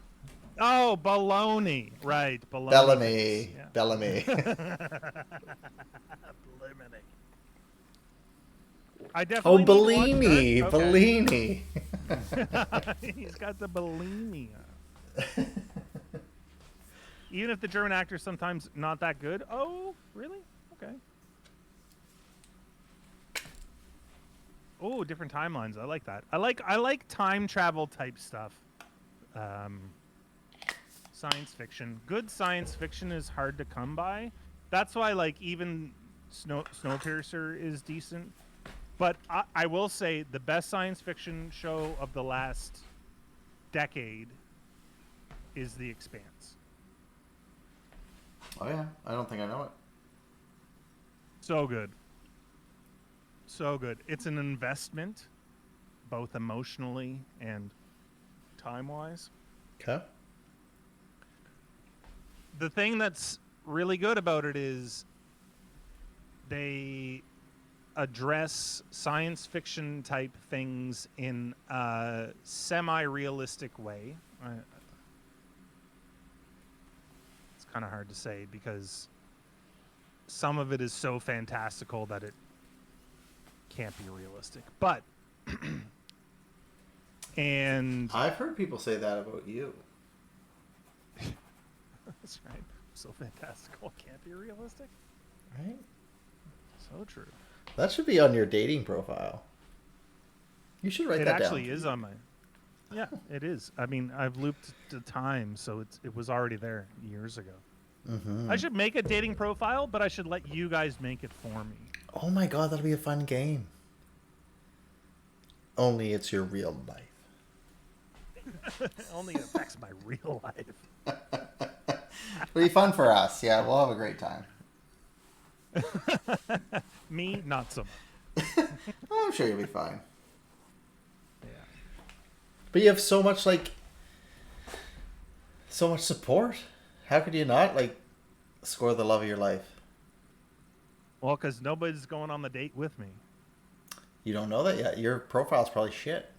Oh, baloney. Right, baloney. Bellamy. Yeah. Bellamy. Bellamy. I definitely need to watch Bellini. that. Bellini. Okay. He's got the Bellini. Even if the German actor's sometimes not that good. Oh, really? Okay. Oh, different timelines. I like that. I like time travel type stuff. Science fiction. Good science fiction is hard to come by. That's why even Snowpiercer is decent. But I will say the best science fiction show of the last decade is The Expanse. Oh yeah, I don't think I know it. So good. So good. It's an investment, both emotionally and time-wise. Okay. The thing that's really good about it is they address science fiction type things in a semi-realistic way. It's kind of hard to say because some of it is so fantastical that it can't be realistic. But and I've heard people say that about you. that's right. So fantastical it can't be realistic. Right? So true. That should be on your dating profile. You should write It that down. actually is on my. Yeah, it is. I mean, I've looped the time, so it was already there years ago. Mm-hmm. I should make a dating profile, but I should let you guys make it for me. Oh my god, that'll be a fun game. Only it's your real life. Only it affects my real life. It'll be fun for us. Yeah, we'll have a great time. Me, not so much. I'm sure you'll be fine. Yeah. But you have so much support. How could you not score the love of your life? Well, because nobody's going on the date with me. You don't know that yet. Your profile's probably shit.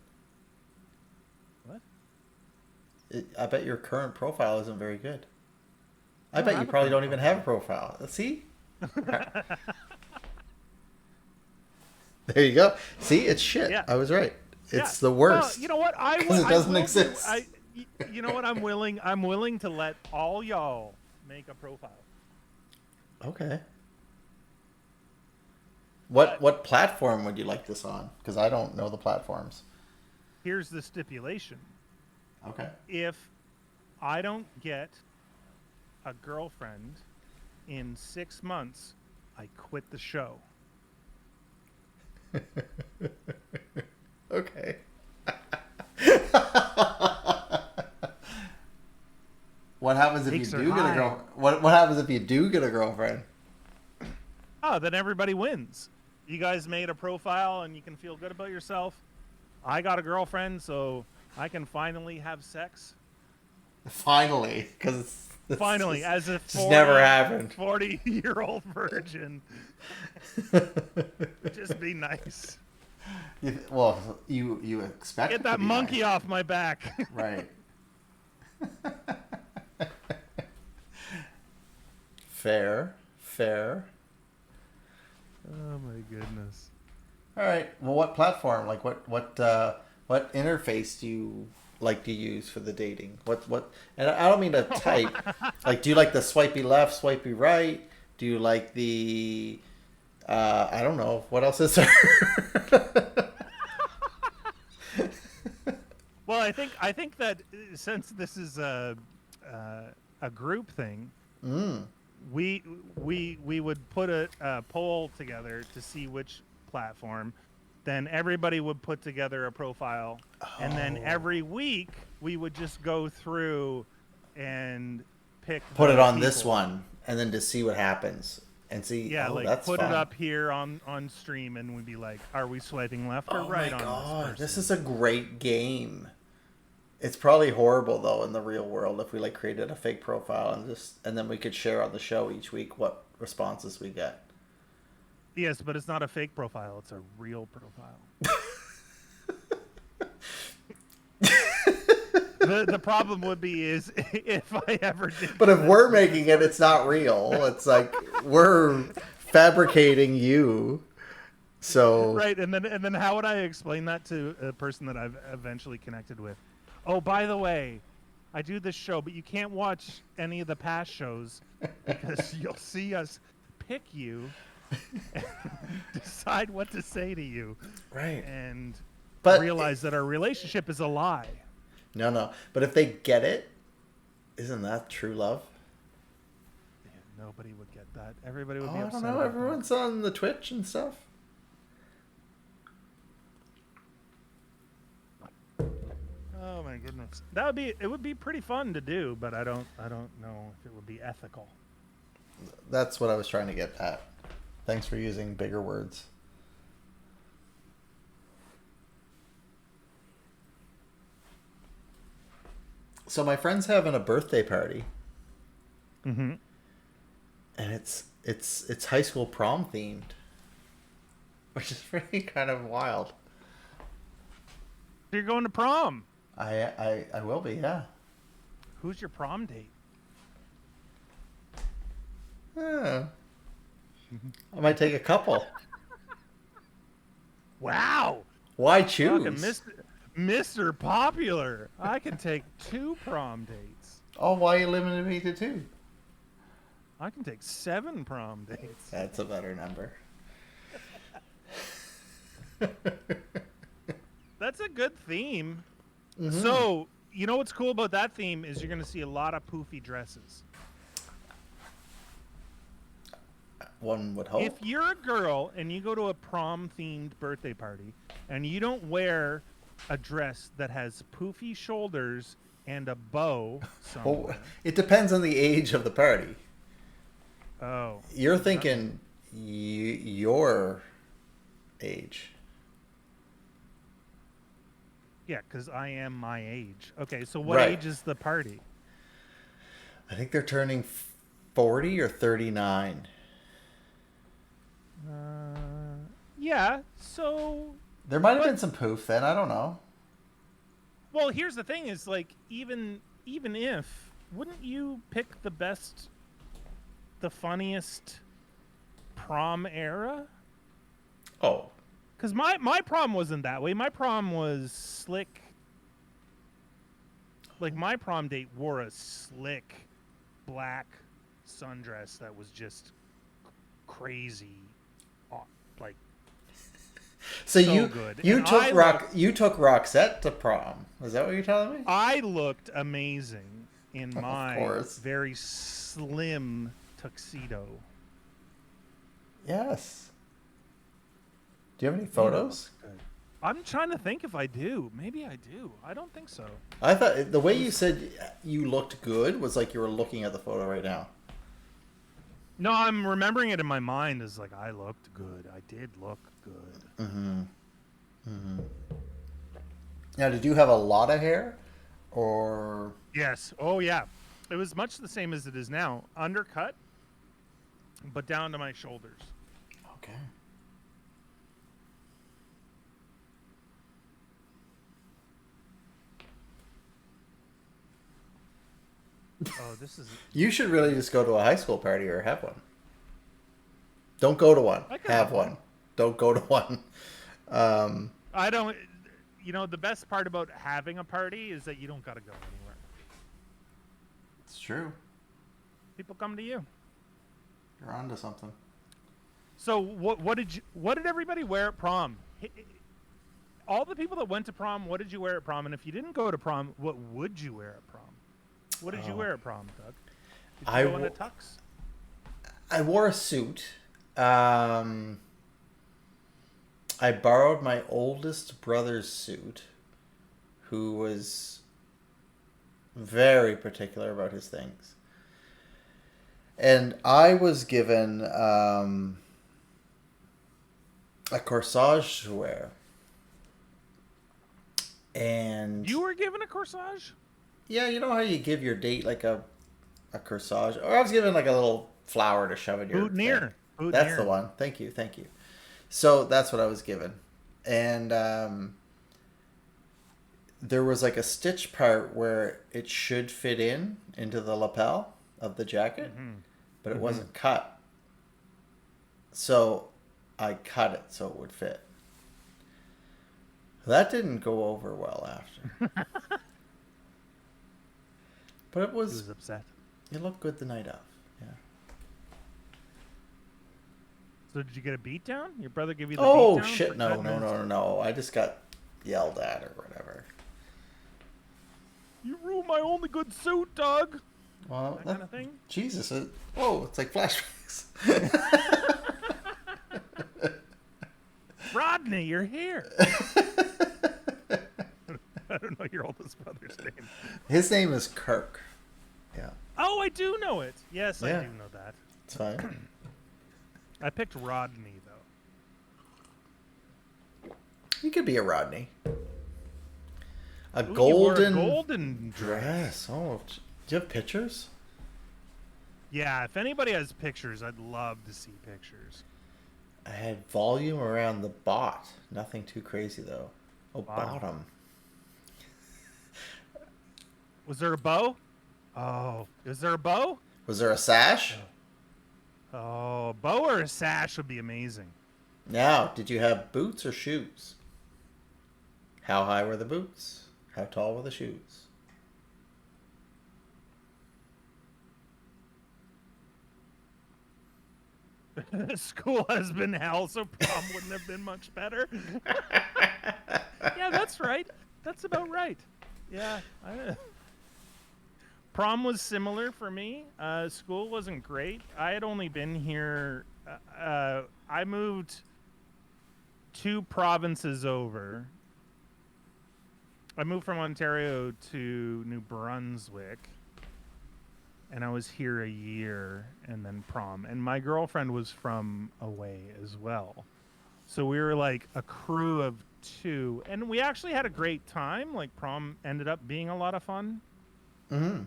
What? I bet your current profile isn't very good. I don't bet you have a probably don't current even have a profile. See? There you go. See, it's shit. Yeah. I was right. It's Yeah. the worst. Well, you know what? Because it doesn't exist. You know what? I'm willing to let all y'all make a profile. Okay. What platform would you like this on? Because I don't know the platforms. Here's the stipulation. Okay. If I don't get a girlfriend in 6 months, I quit the show. Okay. What happens if Stakes you are do get a high. girl? What happens if you do get a girlfriend? Oh, then everybody wins. You guys made a profile and you can feel good about yourself. I got a girlfriend, so I can finally have sex. Finally, because Finally, as a just never happened. 40-year-old virgin. Just be nice. You expect Get it to that be monkey nice. off my back. Right. Fair. Oh my goodness. All right. Well, what platform? What interface do you like to use for the dating? What? And I don't mean to type. Do you like the swipey left, swipey right? Do you like the? I don't know. What else is there? Well, I think that since this is a group thing, we would put a poll together to see which platform. Then everybody would put together a profile, and then every week we would just go through and pick. Put it the on this people. one, and then just see what happens, and see. Yeah, that's put fun. it up here on stream, and we'd be like, "Are we swiping left or right my on god, this this person?" is a great game. It's probably horrible though in the real world if we created a fake profile and then we could share on the show each week what responses we get. Yes, but it's not a fake profile; it's a real profile. The problem would be is if I ever did. But if we're making it, it's not real. It's we're fabricating you. So Right, and then how would I explain that to a person that I've eventually connected with? Oh, by the way, I do this show, but you can't watch any of the past shows because you'll see us pick you and decide what to say to you. Right. And But realize that our relationship is a lie. No. But if they get it, isn't that true love? Yeah, nobody would get that. Everybody would Oh, be I upset. don't know. about Everyone's on the Twitch and stuff. that. Oh my goodness. It would be pretty fun to do, but I don't know if it would be ethical. That's what I was trying to get at. Thanks for using bigger words. So my friend's having a birthday party. Mm-hmm. And it's high school prom themed. Which is really kind of wild. You're going to prom. I will be, yeah. Who's your prom date? Yeah. I might take a couple. Wow. Why Fucking choose? Mr. Popular. I can take 2 prom dates. Oh, why you limited me to 2? I can take 7 prom dates. That's a better number. That's a good theme. Mm-hmm. So, you know what's cool about that theme is you're going to see a lot of poofy dresses. One would hope. If you're a girl and you go to a prom-themed birthday party and you don't wear a dress that has poofy shoulders and a bow somewhere. Well, it depends on the age of the party. Oh. You're thinking your age. Yeah, because I am my age. Okay, so what Right. age is the party? I think they're turning 40 or 39. Yeah, so... There might have been some poof then. I don't know. Well, here's the thing is, like, even if... Wouldn't you pick the best... the funniest prom era? Oh. Because my prom wasn't that way. My prom was slick. Like, my prom date wore a slick black sundress that was just crazy. Like, So good. you And took I you took Roxette to prom. Is that what you're telling me? I looked amazing in my course. very slim tuxedo. Yes. Do you have any photos? I'm trying to think if I do. Maybe I do. I don't think so. I thought the way you said you looked good was like you were looking at the photo right now. No, I'm remembering it in my mind as like I looked good. I did look good. Mm-hmm. Mm-hmm. Now, did you have a lot of hair, or? Yes. Oh yeah. It was much the same as it is now. Undercut, but down to my shoulders. Okay. Oh, this is. You should really just go to a high school party or have one. Don't go to one. I could Have have one. one. Don't go to one. I don't. You know, the best part about having a party is that you don't got to go anywhere. It's true. People come to you. You're onto something. So what did everybody wear at prom? All the people that went to prom, what did you wear at prom? And if you didn't go to prom, what would you wear at prom? What did you wear at prom, Doug? Did you go in a tux? I wore a suit. I borrowed my oldest brother's suit, who was very particular about his things. And I was given a corsage to wear. And You were given a corsage? yeah, you know how you give your date like a corsage? Or I was given like a little flower to shove in your Boutonniere. thing. That's the one. Thank you. So that's what I was given. And there was like a stitch part where it should fit into the lapel of the jacket, but it wasn't cut. So I cut it so it would fit. That didn't go over well after. But it He was upset. it looked good the night of. Yeah. So did you get a beat down? Your brother give you the Oh beat down? shit, no. I just got yelled at or whatever. You ruined my only good suit, Doug. Well, That kind of thing? Jesus. It's like flashbacks. Rodney, you're here. I don't know your oldest brother's name. His name is Kirk. Yeah. Oh, I do know it. Yes, I Yeah. do know that. It's fine. I picked Rodney, though. You could be a Rodney. A Ooh, you wore a golden golden dress. Oh, do you have pictures? Yeah, if anybody has pictures, I'd love to see pictures. I had volume around the bot. Nothing too crazy though. Oh, bottom. Was there a bow? Oh, is there a bow? Was there a sash? Oh, bow or a sash would be amazing. Now, did you have boots or shoes? How high were the boots? How tall were the shoes? School has been hell, so prom wouldn't have been much better. Yeah, that's right. That's about right. Yeah. Prom was similar for me. School wasn't great. I had only been here. I moved 2 provinces over. I moved from Ontario to New Brunswick. And I was here a year and then prom. And my girlfriend was from away as well. So we were like a crew of 2. And we actually had a great time. Like prom ended up being a lot of fun. Mm-hmm.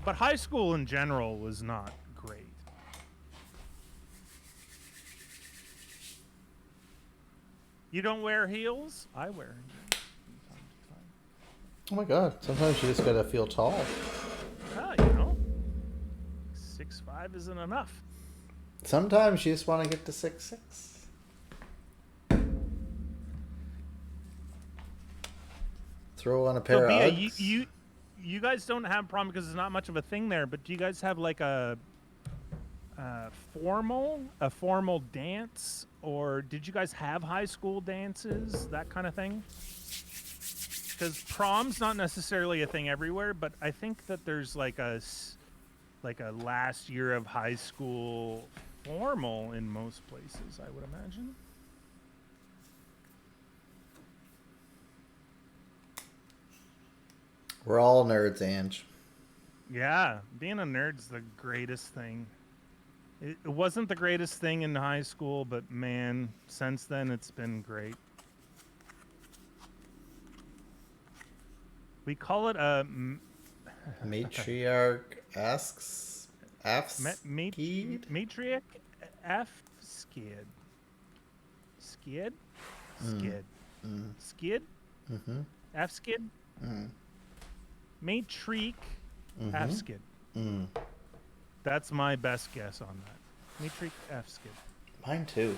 But high school in general was not great. You don't wear heels? I wear heels from time to time. Oh my god, sometimes you just gotta feel tall. Ah, you know, 6'5" isn't enough. Sometimes you just want to get to 6'6". Throw on a pair of Bia, Uggs. you guys don't have prom because there's not much of a thing there, but do you guys have like a formal dance, or did you guys have high school dances, that kind of thing? Because prom's not necessarily a thing everywhere, but I think that there's like a last year of high school formal in most places, I would imagine. We're all nerds, Ange. Yeah, being a nerd's the greatest thing. It wasn't the greatest thing in high school, but man, since then it's been great. We call it a Matriarch asks matriarch F skid. Skid? Skid. Skid? Mm-hmm. F skid? Matriarch F skid. That's my best guess on that. Matriarch F skid. Mine too.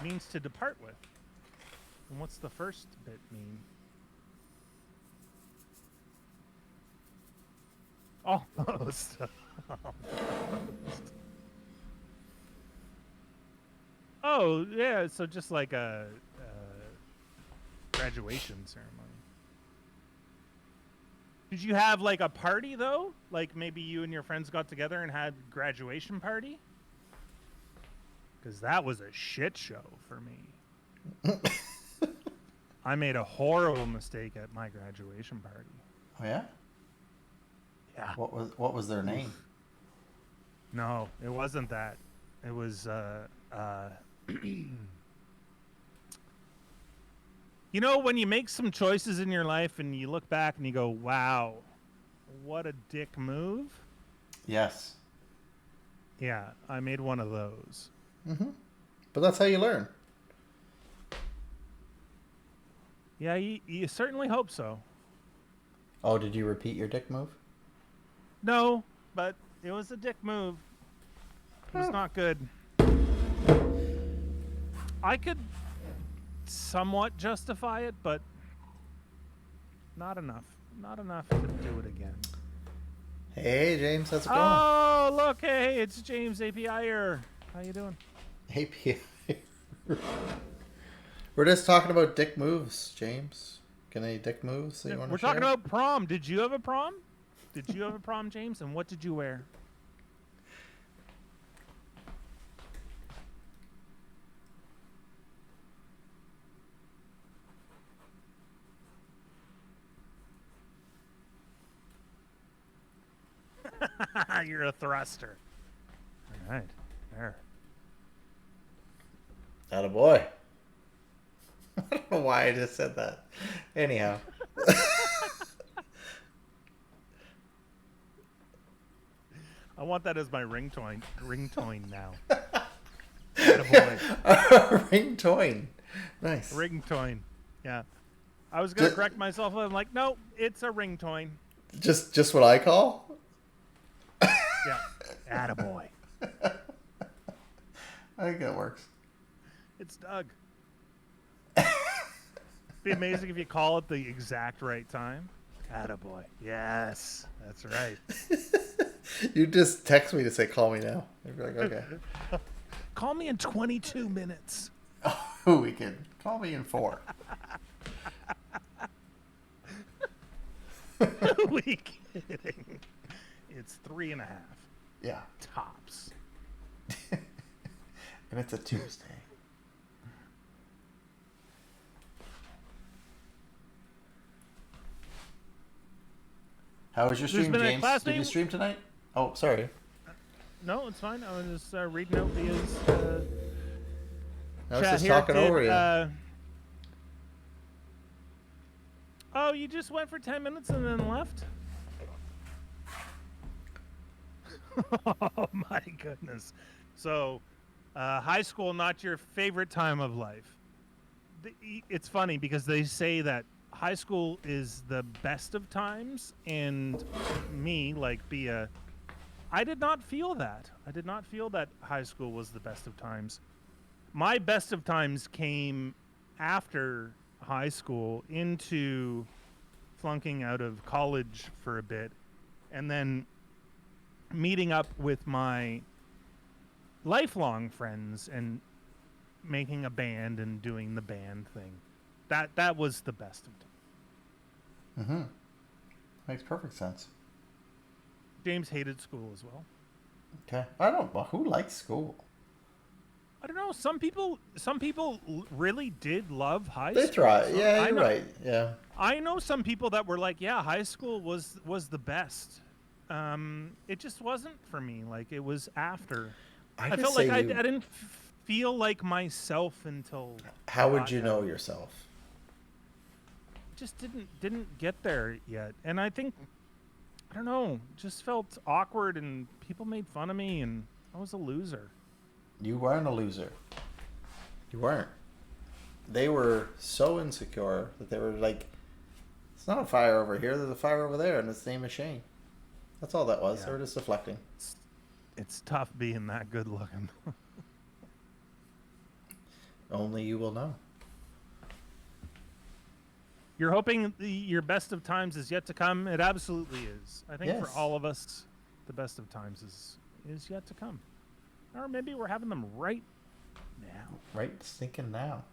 Means to depart with. And what's the first bit mean? Almost. Oh, yeah, so just like a graduation ceremony. Did you have like a party though? Like maybe you and your friends got together and had graduation party? Because that was a shit show for me. I made a horrible mistake at my graduation party. Oh yeah? Yeah. What was their name? No, it wasn't that. It was you know, when you make some choices in your life and you look back and you go, wow, what a dick move. Yes. Yeah, I made one of those. Mm-hmm. But that's how you learn. Yeah, you certainly hope so. Oh, did you repeat your dick move? No, but it was a dick move. It was not good. I could somewhat justify it, but not enough. Not enough to do it again. Hey, James, how's it going? Oh, look, hey, it's James API-er. How you doing? API. We're just talking about dick moves, James. Got any dick moves that you want to share? We're talking about prom. Did you have a prom? Did you have a prom, James? And what did you wear? You're a thruster. All right. There. Attaboy. I don't know why I just said that. Anyhow. I want that as my ringtone now. Ringtone. Nice. Ringtone. Yeah. I was gonna correct myself. I'm like, no, it's a ringtone. Just what I call? Yeah. Attaboy. I think that works. It's Doug. Be amazing if you call it the exact right time. Attaboy. Yes, that's right. You just text me to say, call me now. I'd be like, okay. Call me in 22 minutes. Oh, we can. Call me in 4. We kidding? It's 3.5. Yeah. Tops. And it's a Tuesday. How was your stream, James? Did you stream tonight? Oh, sorry. No, it's fine. I was just reading out Leah's I was chat just here. talking over you. Oh, you just went for 10 minutes and then left? Oh, my goodness. So, high school, not your favorite time of life. It's funny because they say that high school is the best of times, and me, like Bia, I did not feel that. I did not feel that high school was the best of times. My best of times came after high school into flunking out of college for a bit, and then meeting up with my lifelong friends and making a band and doing the band thing. That was the best of times. Mm-hmm. Makes perfect sense. James hated school as well. Okay. I don't know. Who likes school? I don't know. Some people really did love high school. They try. So Yeah, you're right. Yeah. I know some people that were like, yeah, high school was the best. It just wasn't for me. Like, it was after. I felt like I didn't feel like myself until. How would you know yourself? Just didn't get there yet, and I think, I don't know, just felt awkward, and people made fun of me, and I was a loser. You weren't a loser. You weren't. They were so insecure that they were like, it's not a fire over here, there's a fire over there, and its name is Shane. That's all that was. Yeah. They were just deflecting. It's tough being that good looking. Only you will know. You're hoping your best of times is yet to come. It absolutely is. I think for all of us, the best of times is yet to come. Or maybe we're having them right now. Right stinking now.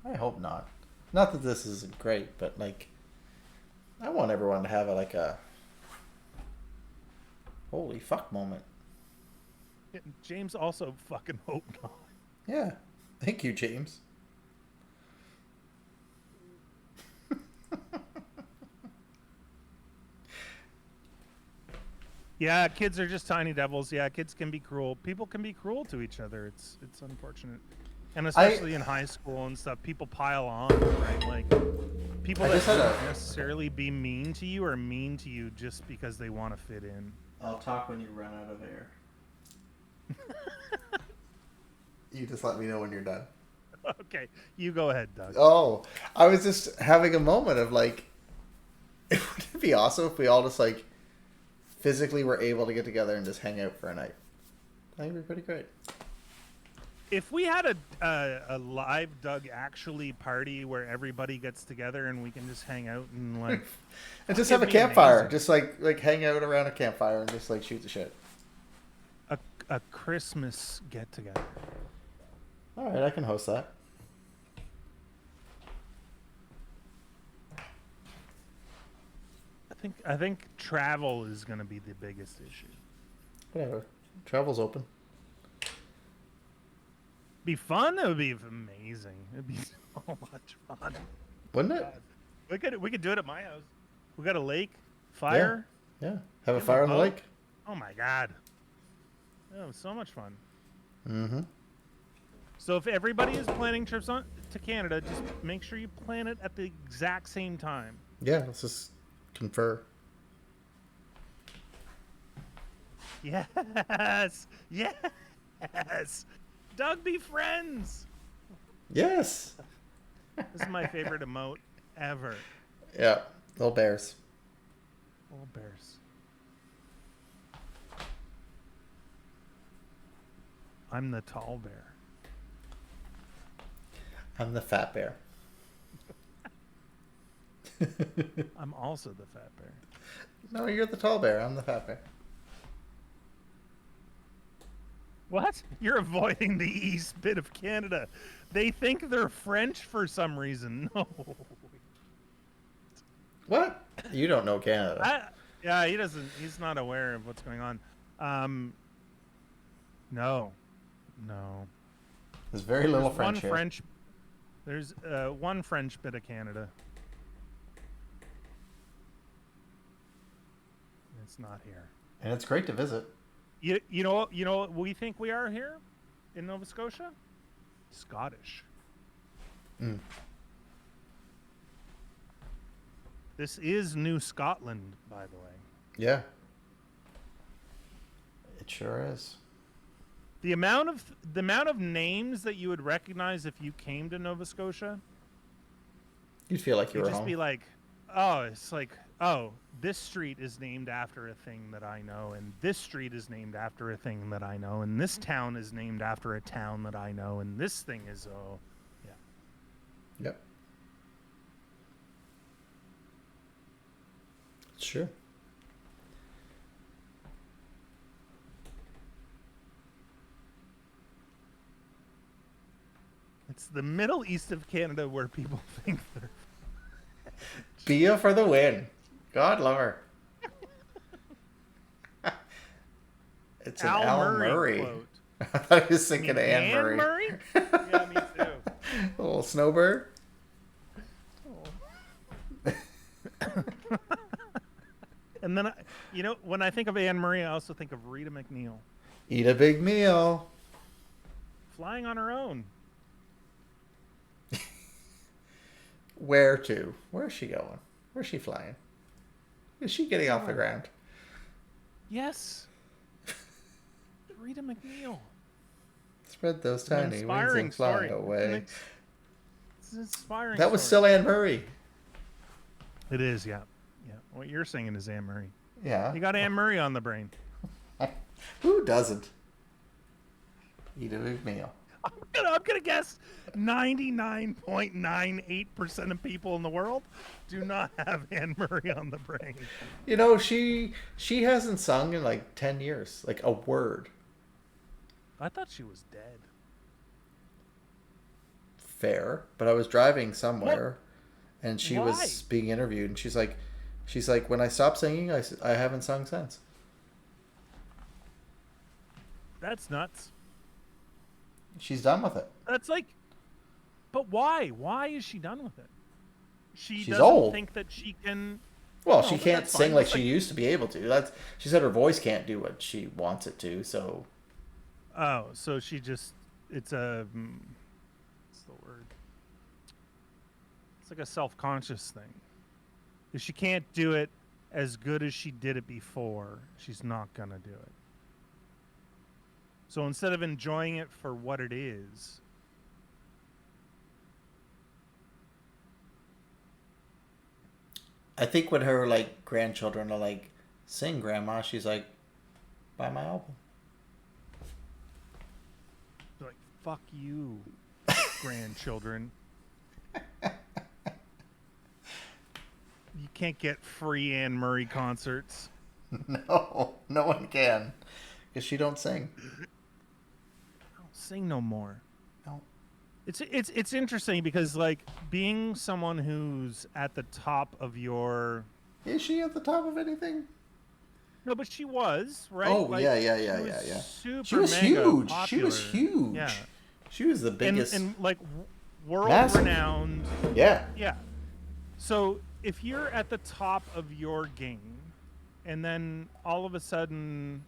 I hope not. Not that this isn't great, but like, I want everyone to have a holy fuck moment. Yeah, James also fucking hope not. Yeah. Thank you, James. Yeah, kids are just tiny devils. Yeah, kids can be cruel. People can be cruel to each other. It's unfortunate. And especially in high school and stuff, people pile on, right? Like, people that don't necessarily be mean to you are mean to you just because they want to fit in. I'll talk when you run out of air. You just let me know when you're done. Okay, you go ahead, Doug. Oh, I was just having a moment of like, wouldn't it be awesome if we all just like physically were able to get together and just hang out for a night? I think it'd be pretty great. If we had a live Doug actually party where everybody gets together and we can just hang out and like and just have a campfire, amazing. Just like hang out around a campfire and just like shoot the shit. A Christmas get together. All right, I can host that. I think travel is going to be the biggest issue. Whatever, travel's open. Be fun. It would be amazing. It'd be so much fun. Wouldn't it? We could do it at my house. We got a lake, fire. Yeah. Have a fire on the lake. Oh my god. Oh, it was so much fun. Mm-hmm. So if everybody is planning trips to Canada, just make sure you plan it at the exact same time. Yeah, let's just confer. Yes. Yes. Doug, be friends. Yes. This is my favorite emote ever. Yeah. Little bears. Little bears. I'm the tall bear. I'm the fat bear. I'm also the fat bear. No, you're the tall bear. I'm the fat bear. What? You're avoiding the east bit of Canada. They think they're French for some reason. No. What? You don't know Canada. Yeah, he doesn't. He's not aware of what's going on. No. There's very little French here. There's one French bit of Canada. It's not here. And it's great to visit. You know what we think we are here in Nova Scotia? Scottish. Mm. This is New Scotland, by the way. Yeah. It sure is. The amount of names that you would recognize if you came to Nova Scotia, You'd feel like you you'd were just home. be like, oh, it's like, oh, this street is named after a thing that I know, and this street is named after a thing that I know, and this town is named after a town that I know, and this thing is yeah. Yep. Sure. It's the Middle East of Canada where people think they're Bia for the win. God love her. It's an Al Murray. quote. I thought he was thinking of Anne Murray. Murray? Yeah, me too. A little snowbird. And then, when I think of Anne Murray, I also think of Rita McNeil. Eat a big meal. Flying on her own. Where to? Where's she going? Where's she flying? Is she getting off the ground? Yes. Rita McNeil. Spread those It's an tiny wings inspiring and fly story. away. It's an inspiring That was story. still Anne Murray. It is, yeah. Yeah. What you're singing is Anne Murray. Yeah. You got Anne Murray on the brain. Who doesn't? Eat a big meal. I'm gonna guess 99.98% of people in the world do not have Anne Murray on the brain. You know, she hasn't sung in like 10 years. Like a word. I thought she was dead. Fair. But I was driving somewhere and she Why? was being interviewed and she's like, when I stopped singing, I haven't sung since. That's nuts. She's done with it. That's like, but why? Why is she done with it? She's doesn't old. think that she can. Well, No, she but can't that's sing fine. like That's she used to be able to. She said her voice can't do what she wants it to. So Oh, so she just. It's a. What's the word? It's like a self-conscious thing. If she can't do it as good as she did it before, she's not gonna do it. So instead of enjoying it for what it is, I think when her like grandchildren are like, sing, Grandma, she's like, buy my album. they're like, fuck you, grandchildren. You can't get free Anne Murray concerts. No, no one can, because she don't sing. I don't sing no more. No. It's interesting because like being someone who's at the top of your Is she at the top of anything? no, but she was right. Oh Like, yeah. Super She was mega huge. Popular. She was huge. Yeah, She was the biggest. and like world Massive. renowned. Yeah. Yeah. So if you're at the top of your game, and then all of a sudden,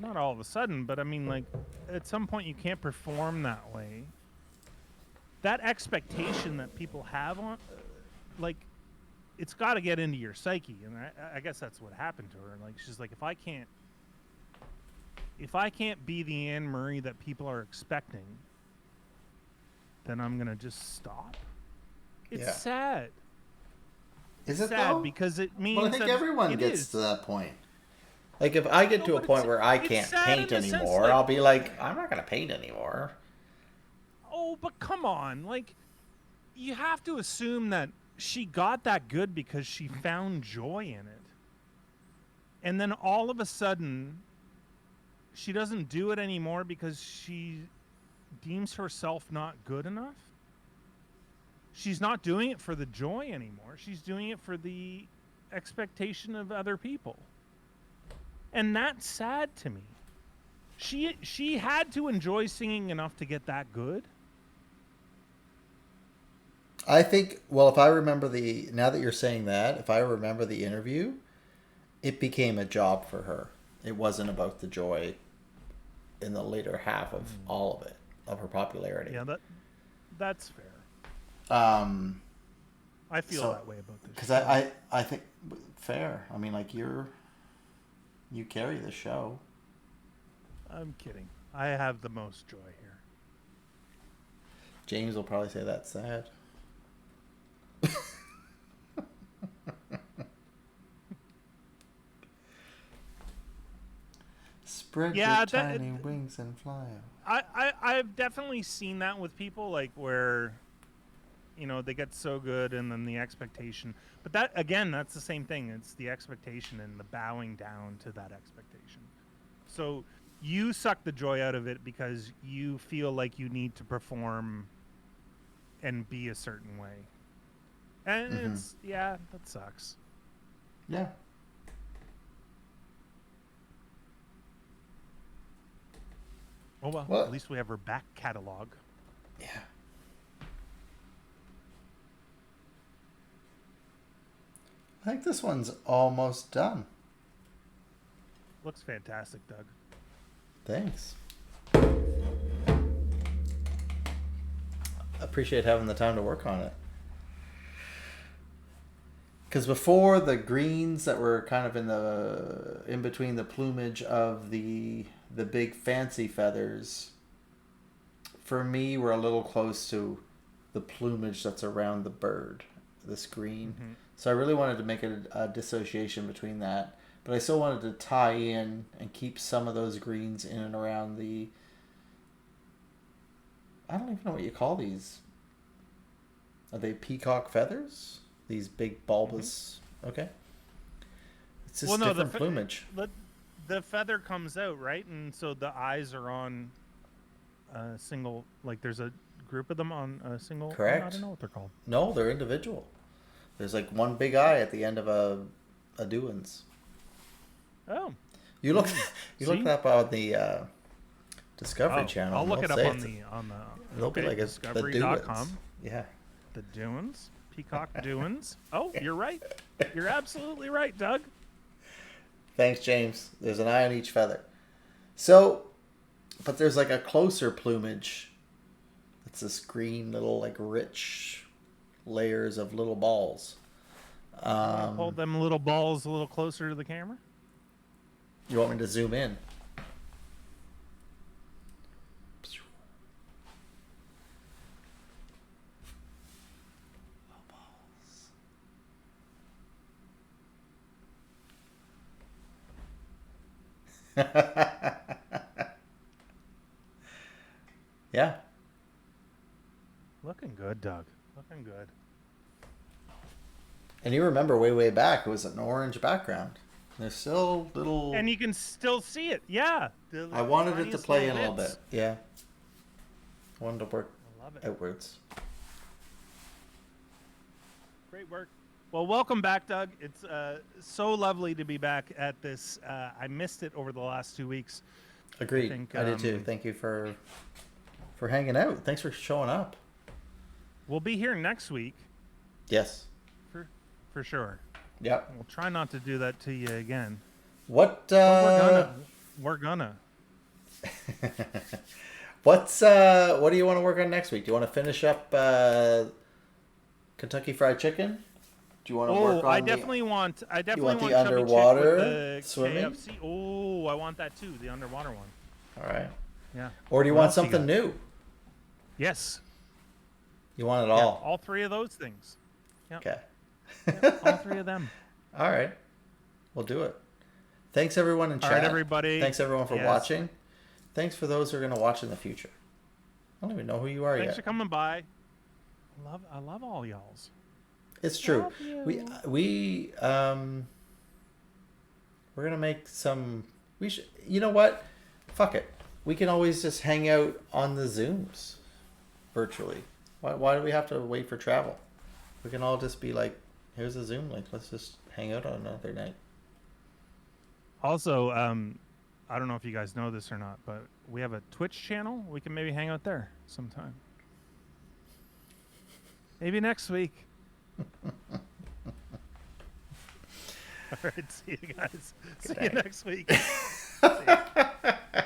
not all of a sudden, but I mean like at some point you can't perform that way. That expectation that people have on, like, it's got to get into your psyche, and I guess that's what happened to her. Like, she's like, if I can't be the Anne Murray that people are expecting, then I'm gonna just stop. It's Yeah. sad. Is It's it sad though? because it means Well, I think that everyone it gets is. to that point. Like, if I get No, to a but point where I it's can't sad in paint the sense anymore, like, I'll be like, I'm not gonna paint anymore. oh, but come on, like, you have to assume that she got that good because she found joy in it, and then all of a sudden, she doesn't do it anymore because she deems herself not good enough. She's not doing it for the joy anymore. She's doing it for the expectation of other people. And that's sad to me. She had to enjoy singing enough to get that good. I think, well, if I remember now that you're saying that, if I remember the interview, it became a job for her. It wasn't about the joy in the later half of all of it, of her popularity. Yeah, that's fair. I feel that way about this. Because I think, fair. I mean, like, you carry the show. I'm kidding. I have the most joy here. James will probably say that's sad. Spread your tiny wings and fly out. I've definitely seen that with people, like, where, you know, they get so good and then the expectation. But that, again, that's the same thing. It's the expectation and the bowing down to that expectation. So you suck the joy out of it because you feel like you need to perform and be a certain way. And it's, yeah, that sucks. Yeah. Oh, well, at least we have her back catalog. Yeah. I think this one's almost done. Looks fantastic, Doug. Thanks. Appreciate having the time to work on it. Because before, the greens that were kind of in between the plumage of the big fancy feathers, for me, were a little close to the plumage that's around the bird, this green. Mm-hmm. So I really wanted to make a dissociation between that, but I still wanted to tie in and keep some of those greens in and around the, I don't even know what you call these. Are they peacock feathers? These big bulbous. Mm-hmm. Okay. It's just different plumage. The feather comes out, right? And so the eyes are on a single, like there's a group of them on a single. Correct. I don't know what they're called. No, they're individual. There's like one big eye at the end of a doings. Oh. You look that up on the Discovery Channel. I'll look it up on the it'll be like discovery.com. Yeah. The Dunes. Peacock Dunes. Oh, you're right. You're absolutely right, Doug. Thanks, James. There's an eye on each feather. So, but there's like a closer plumage. It's this green little, like, rich layers of little balls. Hold them little balls a little closer to the camera. You want me to zoom in? Yeah. Looking good, Doug. Looking good. And you remember way back, it was an orange background. There's still little... And you can still see it. Yeah. I wanted it to play in a little bit. Yeah. I wanted to work outwards. Great work. Well, welcome back, Doug. It's so lovely to be back at this. I missed it over the last 2 weeks. Agreed. I did too. Thank you for hanging out. Thanks for showing up. We'll be here next week. Yes. For sure. Yep. We'll try not to do that to you again. What? We're gonna. What do you want to work on next week? Do you want to finish up Kentucky Fried Chicken? Do you want to work on I definitely want the underwater swimming? KFC. Oh, I want that too, the underwater one. All right. Yeah. Or do you want something new? Yes. You want it Yeah, all? all three of those things. Yep. Okay. Yep, all three of them. All right. We'll do it. Thanks everyone in All chat. right, everybody. Thanks everyone for Yes. watching. Thanks for those who are going to watch in the future. I don't even know who you are Thanks yet. for coming by. I love all y'all's. It's true. Love you. We're gonna make some. We should. You know what? Fuck it. We can always just hang out on the Zooms, virtually. Why do we have to wait for travel? We can all just be like, here's a Zoom link. Let's just hang out on another night. Also, I don't know if you guys know this or not, but we have a Twitch channel. We can maybe hang out there sometime. Maybe next week. All right, see you guys. See you next week. See ya.